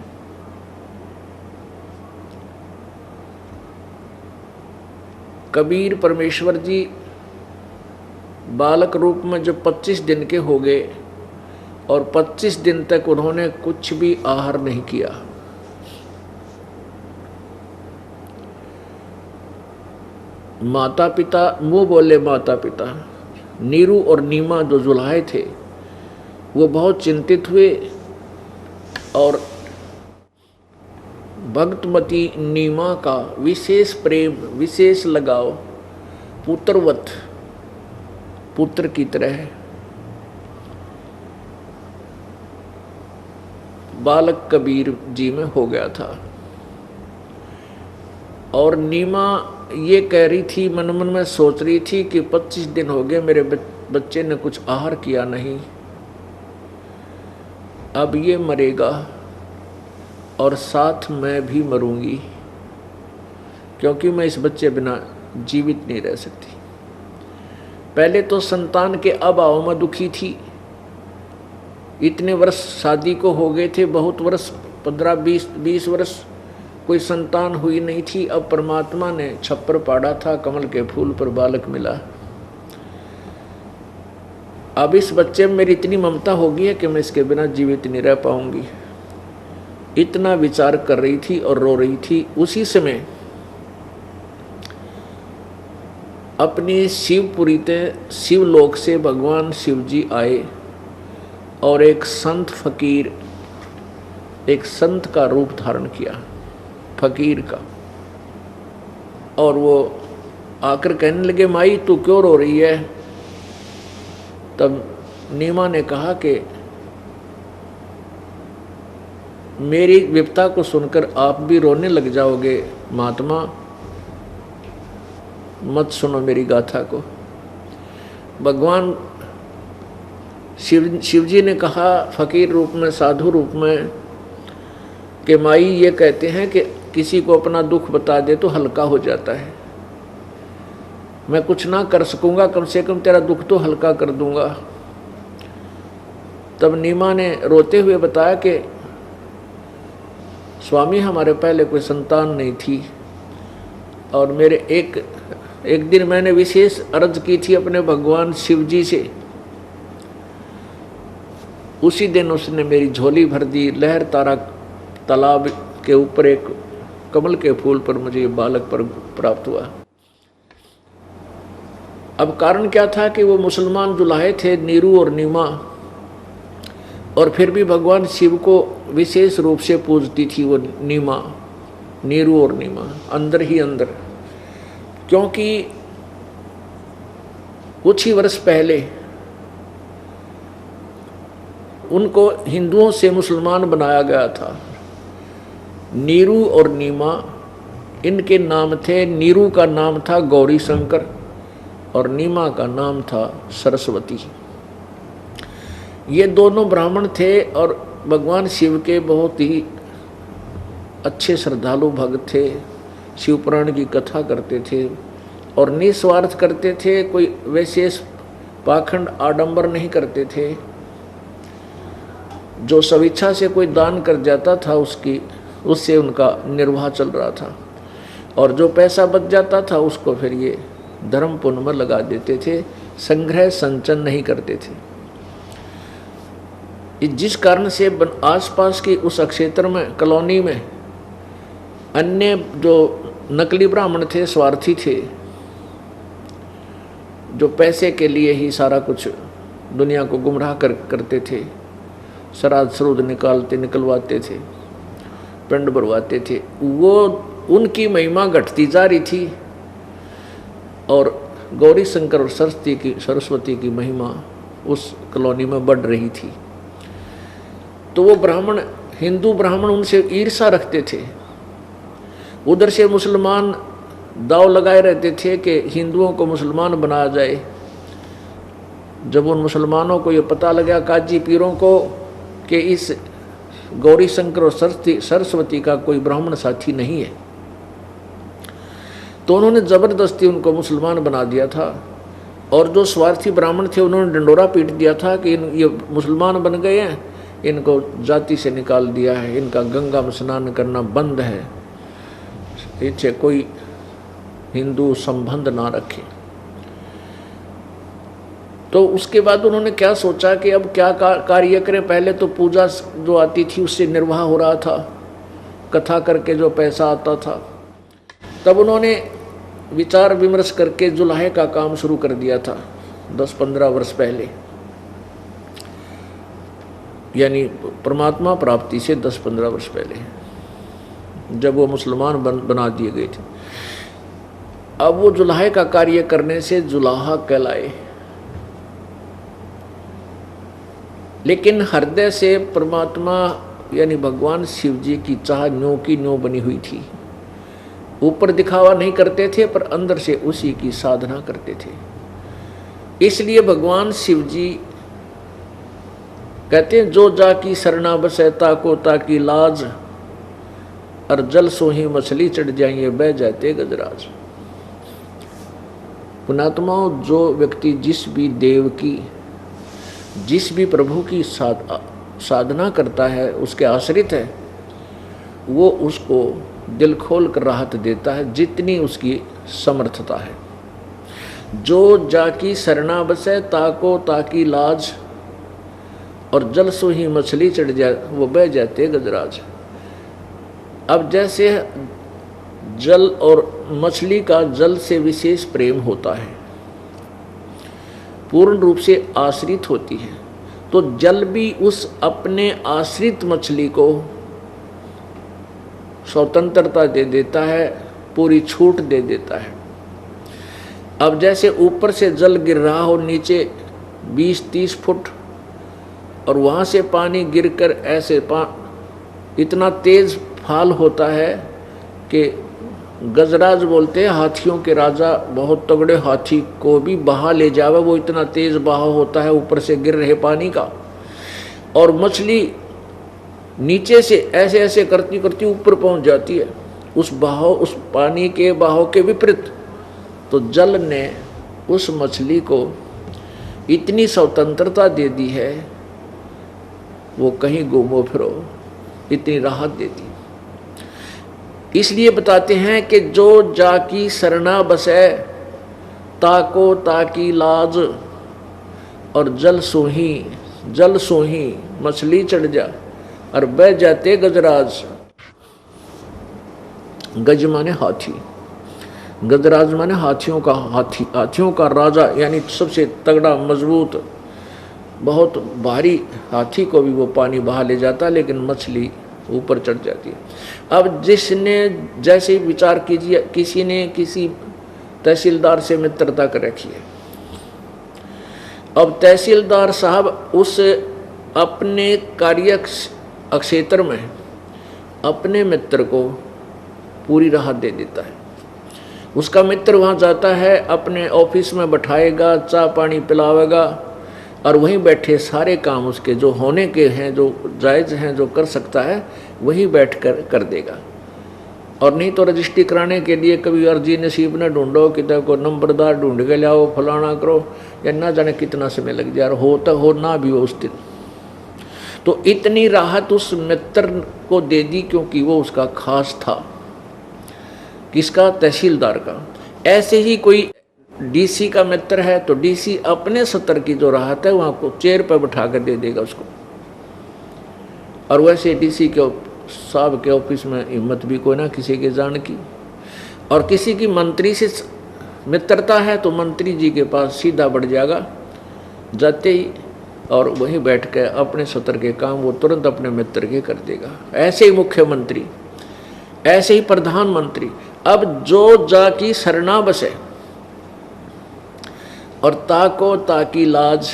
कबीर परमेश्वर जी बालक रूप में जब 25 दिन के हो गए, और 25 दिन तक उन्होंने कुछ भी आहार नहीं किया। माता पिता मुँह बोले माता पिता नीरू और नीमा जो जुलाहे थे वो बहुत चिंतित हुए, और भक्तमती नीमा का विशेष प्रेम, विशेष लगाव, पुत्रवत, पुत्र की तरह बालक कबीर जी में हो गया था। और नीमा ये कह रही थी, मन मन में सोच रही थी कि 25 दिन हो गए मेरे बच्चे ने कुछ आहार किया नहीं, अब ये मरेगा और साथ मैं भी मरूंगी, क्योंकि मैं इस बच्चे बिना जीवित नहीं रह सकती। पहले तो संतान के अभाव में दुखी थी, इतने वर्ष शादी को हो गए थे, बहुत वर्ष 15-20 वर्ष कोई संतान हुई नहीं थी। अब परमात्मा ने छप्पर पाड़ा था, कमल के फूल पर बालक मिला। अब इस बच्चे में मेरी इतनी ममता होगी है कि मैं इसके बिना जीवित नहीं रह पाऊंगी, इतना विचार कर रही थी और रो रही थी। उसी समय अपनी शिवपुरी ते शिवलोक से भगवान शिव जी आए और एक संत फकीर, एक संत का रूप धारण किया, फकीर का। और वो आकर कहने लगे, माई तू क्यों रो रही है? तब नीमा ने कहा कि मेरी विपदा को सुनकर आप भी रोने लग जाओगे महात्मा, मत सुनो मेरी गाथा को। भगवान शिव जी ने कहा फकीर रूप में, साधु रूप में, कि माई ये कहते हैं कि किसी को अपना दुख बता दे तो हल्का हो जाता है। मैं कुछ ना कर सकूंगा, कम से कम तेरा दुख तो हल्का कर दूंगा। तब नीमा ने रोते हुए बताया कि स्वामी हमारे पहले कोई संतान नहीं थी, और मेरे एक दिन मैंने विशेष अर्ज की थी अपने भगवान शिव जी से, उसी दिन उसने मेरी झोली भर दी। लहर तारा तालाब के ऊपर एक कमल के फूल पर मुझे बालक पर प्राप्त हुआ। अब कारण क्या था कि वो मुसलमान दुल्हे थे नीरू और नीमा, और फिर भी भगवान शिव को विशेष रूप से पूजती थी वो नीमा, नीरू और नीमा अंदर ही अंदर, क्योंकि कुछ ही वर्ष पहले उनको हिंदुओं से मुसलमान बनाया गया था। नीरू और नीमा इनके नाम थे। नीरू का नाम था गौरी शंकर और नीमा का नाम था सरस्वती। ये दोनों ब्राह्मण थे और भगवान शिव के बहुत ही अच्छे श्रद्धालु भक्त थे। शिव पुराण की कथा करते थे और निस्वार्थ करते थे, कोई विशेष पाखंड आडंबर नहीं करते थे। जो स्वेच्छा से कोई दान कर जाता था उससे उनका निर्वाह चल रहा था, और जो पैसा बच जाता था उसको फिर ये धर्म पुण्य में लगा देते थे, संग्रह संचन नहीं करते थे। जिस कारण से आसपास की उस क्षेत्र में, कॉलोनी में अन्य जो नकली ब्राह्मण थे, स्वार्थी थे, जो पैसे के लिए ही सारा कुछ दुनिया को गुमराह करते थे, श्राद्ध श्रुद्ध निकलवाते थे, पिंड भरवाते थे, वो उनकी महिमा घटती जा रही थी और गौरी शंकर और सरस्वती की महिमा उस कॉलोनी में बढ़ रही थी। तो वो ब्राह्मण, हिंदू ब्राह्मण उनसे ईर्ष्या रखते थे। उधर से मुसलमान दाव लगाए रहते थे कि हिंदुओं को मुसलमान बनाया जाए। जब उन मुसलमानों को ये पता लगा, काजी पीरों को, कि इस गौरी शंकर और सरस्वती का कोई ब्राह्मण साथी नहीं है, तो उन्होंने जबरदस्ती उनको मुसलमान बना दिया था। और जो स्वार्थी ब्राह्मण थे उन्होंने डंडोरा पीट दिया था कि ये मुसलमान बन गए हैं, इनको जाति से निकाल दिया है, इनका गंगा में स्नान करना बंद है, इनसे कोई हिंदू संबंध ना रखे। तो उसके बाद उन्होंने क्या सोचा कि अब क्या कार्य करें। पहले तो पूजा जो आती थी उससे निर्वाह हो रहा था, कथा करके जो पैसा आता था। तब उन्होंने विचार विमर्श करके जुलाहे का काम शुरू कर दिया था 10-15 वर्ष पहले, यानी परमात्मा प्राप्ति से 10-15 वर्ष पहले, जब वो मुसलमान बना दिए गए थे। अब वो जुलाहे का कार्य करने से जुलाहा कहलाए, लेकिन हृदय से परमात्मा यानी भगवान शिव जी की चाह न्यों की न्यों बनी हुई थी। ऊपर दिखावा नहीं करते थे पर अंदर से उसी की साधना करते थे। इसलिए भगवान शिव जी कहते हैं, जो जाकी शरणा बसे ताको ताकी लाज, और जल सोही मछली चढ़ जाइए बह जाते गजराज। पुणात्माओं, जो व्यक्ति जिस भी देव की, जिस भी प्रभु की साधना करता है, उसके आश्रित है, वो उसको दिल खोल कर राहत देता है जितनी उसकी समर्थता है। जो जाकी शरणा बसे ताको ताकी लाज, और जल सो ही मछली चढ़ जाए वो बह जाते गजराज। अब जैसे जल और मछली का जल से विशेष प्रेम होता है, पूर्ण रूप से आश्रित होती है, तो जल भी उस अपने आश्रित मछली को स्वतंत्रता दे देता है, पूरी छूट दे देता है। अब जैसे ऊपर से जल गिर रहा हो नीचे 20-30 फुट, और वहाँ से पानी गिरकर ऐसे इतना तेज फाल होता है कि गजराज बोलते हैं हाथियों के राजा, बहुत तगड़े हाथी को भी बहा ले जावे, वो इतना तेज बहाव होता है ऊपर से गिर रहे पानी का। और मछली नीचे से ऐसे ऐसे करती करती ऊपर पहुंच जाती है उस बहाव, उस पानी के बहाव के विपरीत। तो जल ने उस मछली को इतनी स्वतंत्रता दे दी है, वो कहीं घूमो फिरो, इतनी राहत देती। इसलिए बताते हैं कि जो जाकी सरना बसे, ताको ताकी लाज, और जल सोही मछली चढ़ जा, और बह जाते गजराज। गज माने हाथी, गजराज माने हाथियों का राजा, यानी सबसे तगड़ा मजबूत बहुत भारी हाथी को भी वो पानी बहा ले जाता, लेकिन मछली ऊपर चढ़ जाती है। अब जिसने जैसे विचार कीजिए, किसी ने किसी तहसीलदार से मित्रता कर रखी है। अब तहसीलदार साहब उस अपने कार्य क्षेत्र में अपने मित्र को पूरी राहत दे देता है। उसका मित्र वहाँ जाता है, अपने ऑफिस में बैठाएगा, चाय पानी पिलावेगा, और वहीं बैठे सारे काम उसके जो होने के हैं, जो जायज़ हैं, जो कर सकता है, वहीं बैठकर कर देगा। और नहीं तो रजिस्ट्री कराने के लिए कभी अर्जी नसीब न ढूंढो, कितने को नंबरदार ढूंढ के लाओ, फलाना करो, या ना जाने कितना समय लग जाए, हो ना भी हो उस दिन। तो इतनी राहत उस मित्र को दे दी क्योंकि वो उसका खास था। किसका? तहसीलदार का। ऐसे ही कोई डीसी का मित्र है तो डीसी अपने सत्र की जो राहत है वहाँ को चेयर पर बैठा कर दे देगा उसको। और वैसे डीसी के साहब के ऑफिस में हिम्मत भी कोई ना किसी के जान की। और किसी की मंत्री से मित्रता है तो मंत्री जी के पास सीधा बढ़ जाएगा जाते ही, और वहीं बैठ के अपने सत्र के काम वो तुरंत अपने मित्र के कर देगा। ऐसे ही मुख्यमंत्री, ऐसे ही प्रधानमंत्री। अब जो जाकी सरना बसे, और ताको ताकी लाज,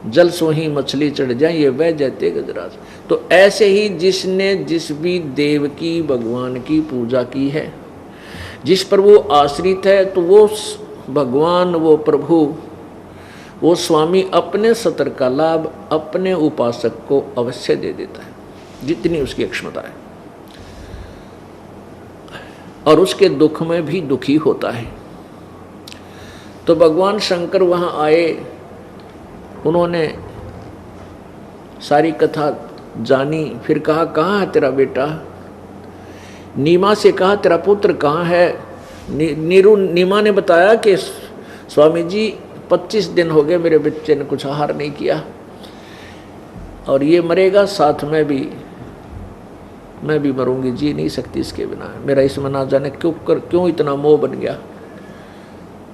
जल सोही मछली चढ़ जाए, ये बह जाते गजराज। तो ऐसे ही जिसने जिस भी देव की, भगवान की पूजा की है, जिस पर वो आश्रित है, तो वो भगवान, वो प्रभु, वो स्वामी अपने सत्र का लाभ अपने उपासक को अवश्य दे देता है, जितनी उसकी क्षमता है। और उसके दुख में भी दुखी होता है। तो भगवान शंकर वहाँ आए, उन्होंने सारी कथा जानी, फिर कहा कहाँ है तेरा बेटा? नीमा से कहा तेरा पुत्र कहाँ है? नीमा ने बताया कि स्वामी जी 25 दिन हो गए मेरे बच्चे ने कुछ आहार नहीं किया, और ये मरेगा साथ में भी, मैं भी मरूंगी, जी नहीं सकती इसके बिना, मेरा इसमें ना जाने क्यों इतना मोह बन गया।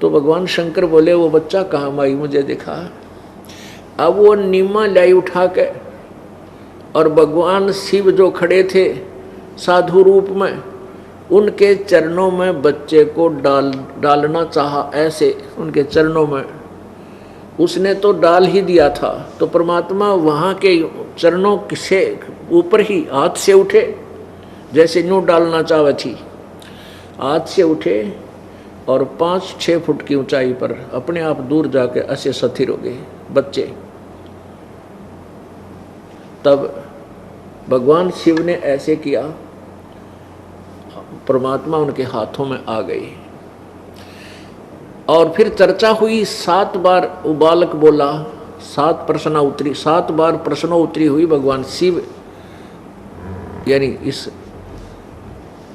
तो भगवान शंकर बोले वो बच्चा कहाँ माई मुझे दिखा। अब वो नीमा लाई उठा के, और भगवान शिव जो खड़े थे साधु रूप में, उनके चरणों में बच्चे को डालना चाहा, ऐसे उनके चरणों में उसने तो डाल ही दिया था। तो परमात्मा वहाँ के चरणों से ऊपर ही हाथ से उठे, जैसे यूँ डालना चाहे थी, हाथ से उठे और 5-6 फुट की ऊंचाई पर अपने आप दूर जाके ऐसे स्थिर हो गए बच्चे। तब भगवान शिव ने ऐसे किया, परमात्मा उनके हाथों में आ गई। और फिर चर्चा हुई, 7 बार वो बालक बोला, 7 प्रश्न उतरी, 7 बार प्रश्न उतरी हुई भगवान शिव, यानी इस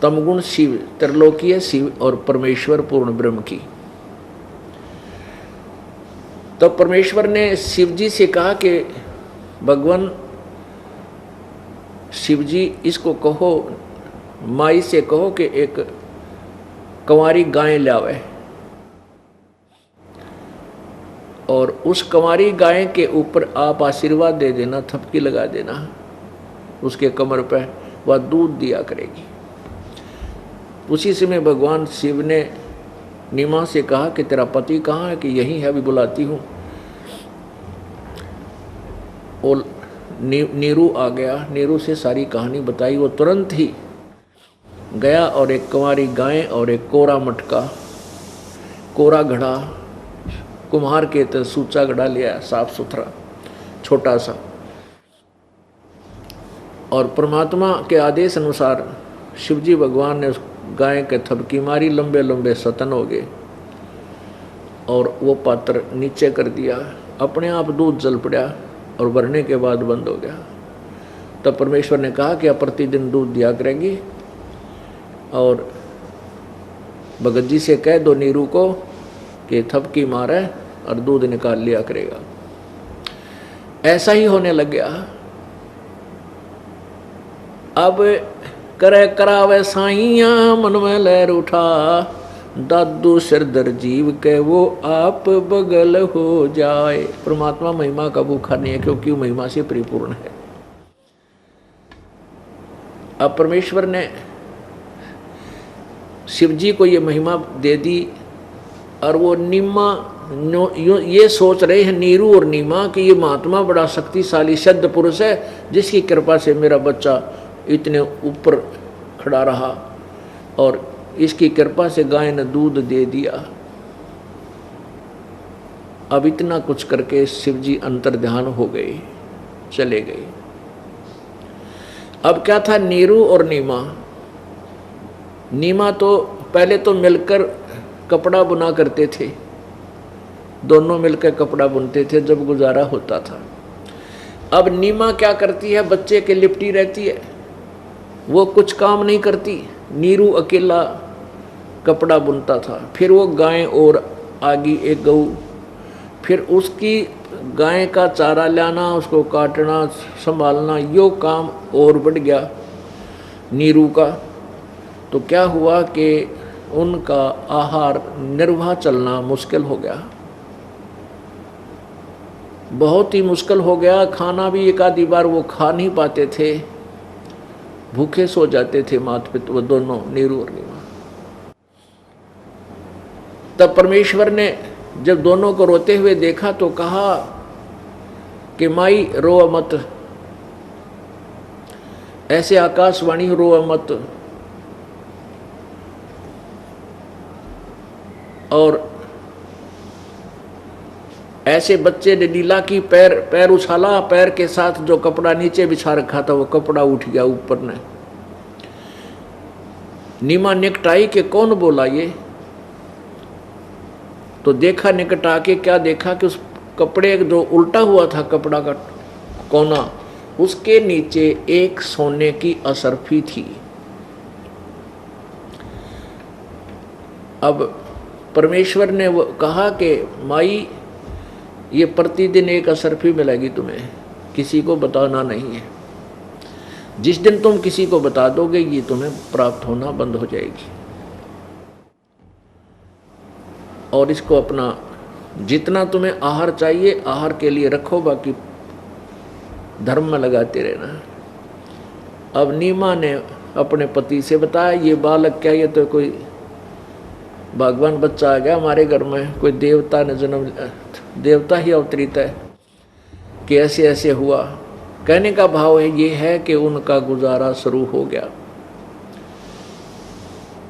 तमगुण शिव, त्रिलोकीय शिव और परमेश्वर पूर्ण ब्रह्म की। तो परमेश्वर ने शिव जी से कहा कि भगवान शिव जी इसको कहो, माई से कहो कि एक कंवारी गाय लावे, और उस कंवारी गाय के ऊपर आप आशीर्वाद दे देना, थपकी लगा देना उसके कमर पे, वह दूध दिया करेगी। उसी समय भगवान शिव ने नीमा से कहा कि तेरा पति कहाँ है, कि यही है, अभी बुलाती हूँ। और नीरू आ गया, नीरू से सारी कहानी बताई। वो तुरंत ही गया और एक कुंवारी गाय और एक कोरा मटका, कोरा घड़ा, कुम्हार के तो सूचा घड़ा लिया, साफ सुथरा छोटा सा। और परमात्मा के आदेश अनुसार शिवजी भगवान ने उस गाय के थपकी मारी, लंबे लंबे सतन हो गए और वो पात्र नीचे कर दिया। अपने आप दूध जल पड़ा और भरने के बाद बंद हो गया। तब परमेश्वर ने कहा कि अब प्रतिदिन दूध दिया करेगी और भगत जी से कह दो नीरू को कि थपकी मारे और दूध निकाल लिया करेगा। ऐसा ही होने लग गया। अब करे करावे साइया मन में लहर उठा, दादू सिरदर जीव के वो आप बगल हो जाए। परमात्मा महिमा का भूखा नहीं है, क्योंकि वो महिमा से परिपूर्ण है। अब परमेश्वर ने शिवजी को ये महिमा दे दी और वो नीमा ये सोच रहे हैं नीरू और नीमा कि ये महात्मा बड़ा शक्तिशाली सिद्ध पुरुष है, जिसकी कृपा से मेरा बच्चा इतने ऊपर खड़ा रहा और इसकी कृपा से गाय ने दूध दे दिया। अब इतना कुछ करके शिवजी अंतर्ध्यान हो गए, चले गए। अब क्या था, नीरू और नीमा। नीमा तो पहले तो मिलकर कपड़ा बुना करते थे, दोनों मिलकर कपड़ा बुनते थे जब गुजारा होता था। अब नीमा क्या करती है, बच्चे के लिपटी रहती है, वो कुछ काम नहीं करती। नीरू अकेला कपड़ा बुनता था। फिर वो गाय और आगी एक गऊ, फिर उसकी गाय का चारा लाना, उसको काटना, संभालना, यो काम और बढ़ गया नीरू का। तो क्या हुआ कि उनका आहार निर्वाह चलना मुश्किल हो गया, बहुत ही मुश्किल हो गया। खाना भी एक आधी बार वो खा नहीं पाते थे, भूखे सो जाते थे माता पिता, वो दोनों नीरू और नीमा। तब परमेश्वर ने जब दोनों को रोते हुए देखा तो कहा कि माई रो मत, ऐसे आकाशवाणी रो मत। और ऐसे बच्चे ने लीला की, पैर उछाला, पैर के साथ जो कपड़ा नीचे बिछा रखा था वो कपड़ा उठ गया ऊपर ने। नीमा निकटाई के कौन बोला ये, तो देखा निकट आके, क्या देखा कि उस कपड़े जो उल्टा हुआ था कपड़ा का कोना, उसके नीचे एक सोने की असरफी थी। अब परमेश्वर ने वो कहा कि माई ये प्रतिदिन एक असरफी मिलेगी तुम्हें, किसी को बताना नहीं है। जिस दिन तुम किसी को बता दोगे ये तुम्हें प्राप्त होना बंद हो जाएगी। और इसको अपना जितना तुम्हें आहार चाहिए आहार के लिए रखो, बाकी धर्म में लगाते रहना। अब नीमा ने अपने पति से बताया, ये बालक क्या, ये तो कोई भगवान बच्चा आ गया हमारे घर में, कोई देवता ने जन्म, देवता ही अवतरित है कि ऐसे ऐसे हुआ। कहने का भाव है ये है कि उनका गुजारा शुरू हो गया।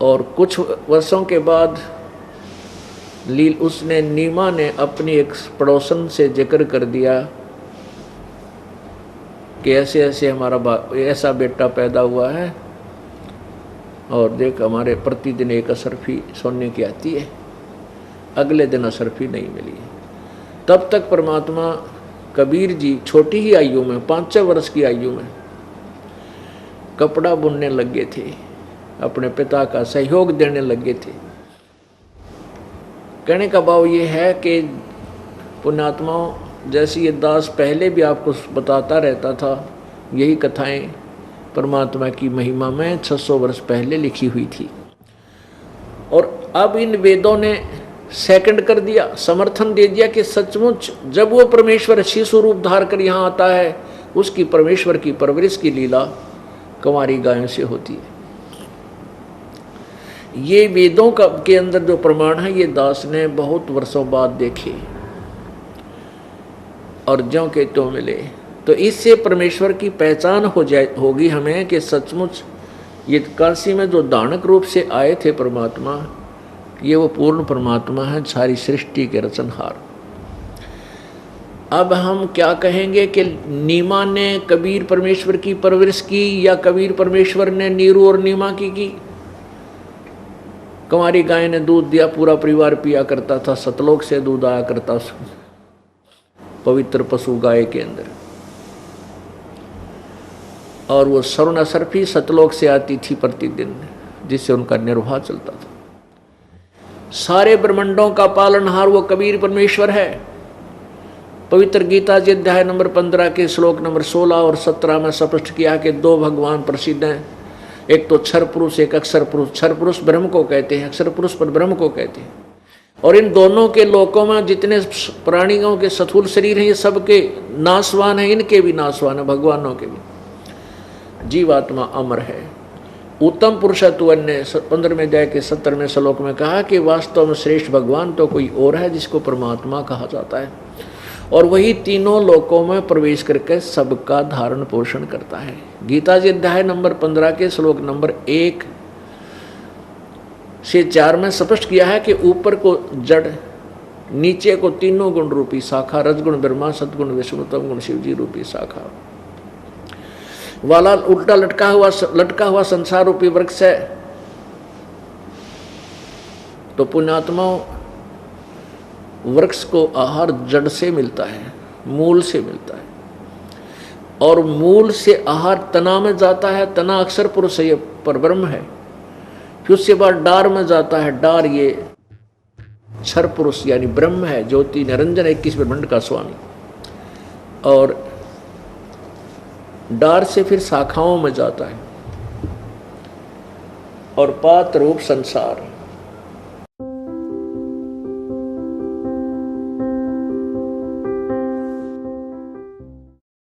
और कुछ वर्षों के बाद उसने नीमा ने अपनी एक पड़ोसन से जिक्र कर दिया कि ऐसे ऐसे हमारा ऐसा बेटा पैदा हुआ है और देख हमारे प्रतिदिन एक असरफी सोने की आती है। अगले दिन असरफी नहीं मिली। तब तक परमात्मा कबीर जी छोटी ही आयु में, 5 वर्ष की आयु में कपड़ा बुनने लगे थे, अपने पिता का सहयोग देने लगे थे। कहने का भाव ये है कि पुण्यात्माओं, जैसे ये दास पहले भी आपको बताता रहता था, यही कथाएं परमात्मा की महिमा में 600 वर्ष पहले लिखी हुई थी। और अब इन वेदों ने सेकंड कर दिया, समर्थन दे दिया कि सचमुच जब वो परमेश्वर शिशु रूप धार कर यहाँ आता है, उसकी परमेश्वर की परवरिश की लीला कुंवारी गायों से होती है। ये वेदों का के अंदर जो प्रमाण है ये दास ने बहुत वर्षों बाद देखे और ज्यों के त्यों मिले। तो इससे परमेश्वर की पहचान होगी हमें कि सचमुच ये काशी में जो दानक रूप से आए थे परमात्मा, ये वो पूर्ण परमात्मा है, सारी सृष्टि के रचनहार। अब हम क्या कहेंगे कि नीमा ने कबीर परमेश्वर की परवरिश की या कबीर परमेश्वर ने नीरू और नीमा की? कुंवारी गाय ने दूध दिया, पूरा परिवार पिया करता था, सतलोक से दूध आया करता उस पवित्र पशु गाय के अंदर, और वो स्वर्ण सर्फी सतलोक से आती थी प्रतिदिन, जिससे उनका निर्वाह चलता था। सारे ब्रह्मांडों का पालनहार वो कबीर परमेश्वर है। पवित्र गीता जी अध्याय नंबर 15 के श्लोक नंबर 16 और 17 में स्पष्ट किया कि दो भगवान प्रसिद्ध हैं, एक तो क्षर पुरुष, एक अक्षर पुरुष। क्षर पुरुष ब्रह्म को कहते हैं, अक्षर पुरुष पर ब्रह्म को कहते हैं। और इन दोनों के लोकों में जितने प्राणियों के स्थूल शरीर हैं ये सबके नाशवान हैं, इनके भी नाशवान है, भगवानों के भी। जीवात्मा अमर है। उत्तम पुरुषत्व ने 15वें अध्याय के 17वें श्लोक में कहा कि वास्तव में श्रेष्ठ भगवान तो कोई और है जिसको परमात्मा कहा जाता है, और वही तीनों लोकों में प्रवेश करके सबका धारण पोषण करता है। गीता जी अध्याय नंबर 15 के श्लोक नंबर 1 से 4 में स्पष्ट किया है कि ऊपर को जड़, नीचे को तीनों गुण रूपी शाखा, रजगुण ब्रह्मा, सतगुण विष्णु, तम गुण शिव जी रूपी शाखा वाला उल्टा लटका हुआ संसार रूपी वृक्ष है। तो पुण्यात्माओं, वृक्ष को आहार जड़ से मिलता है, मूल से मिलता है, और मूल से आहार तना में जाता है। तना अक्षर पुरुष है, ये परब्रह्म है। फिर उसके बाद डार में जाता है, डार ये क्षर पुरुष यानी ब्रह्म है, ज्योति निरंजन 21 ब्रह्मांड का स्वामी। और डार से फिर शाखाओं में जाता है, और पात रूप संसार।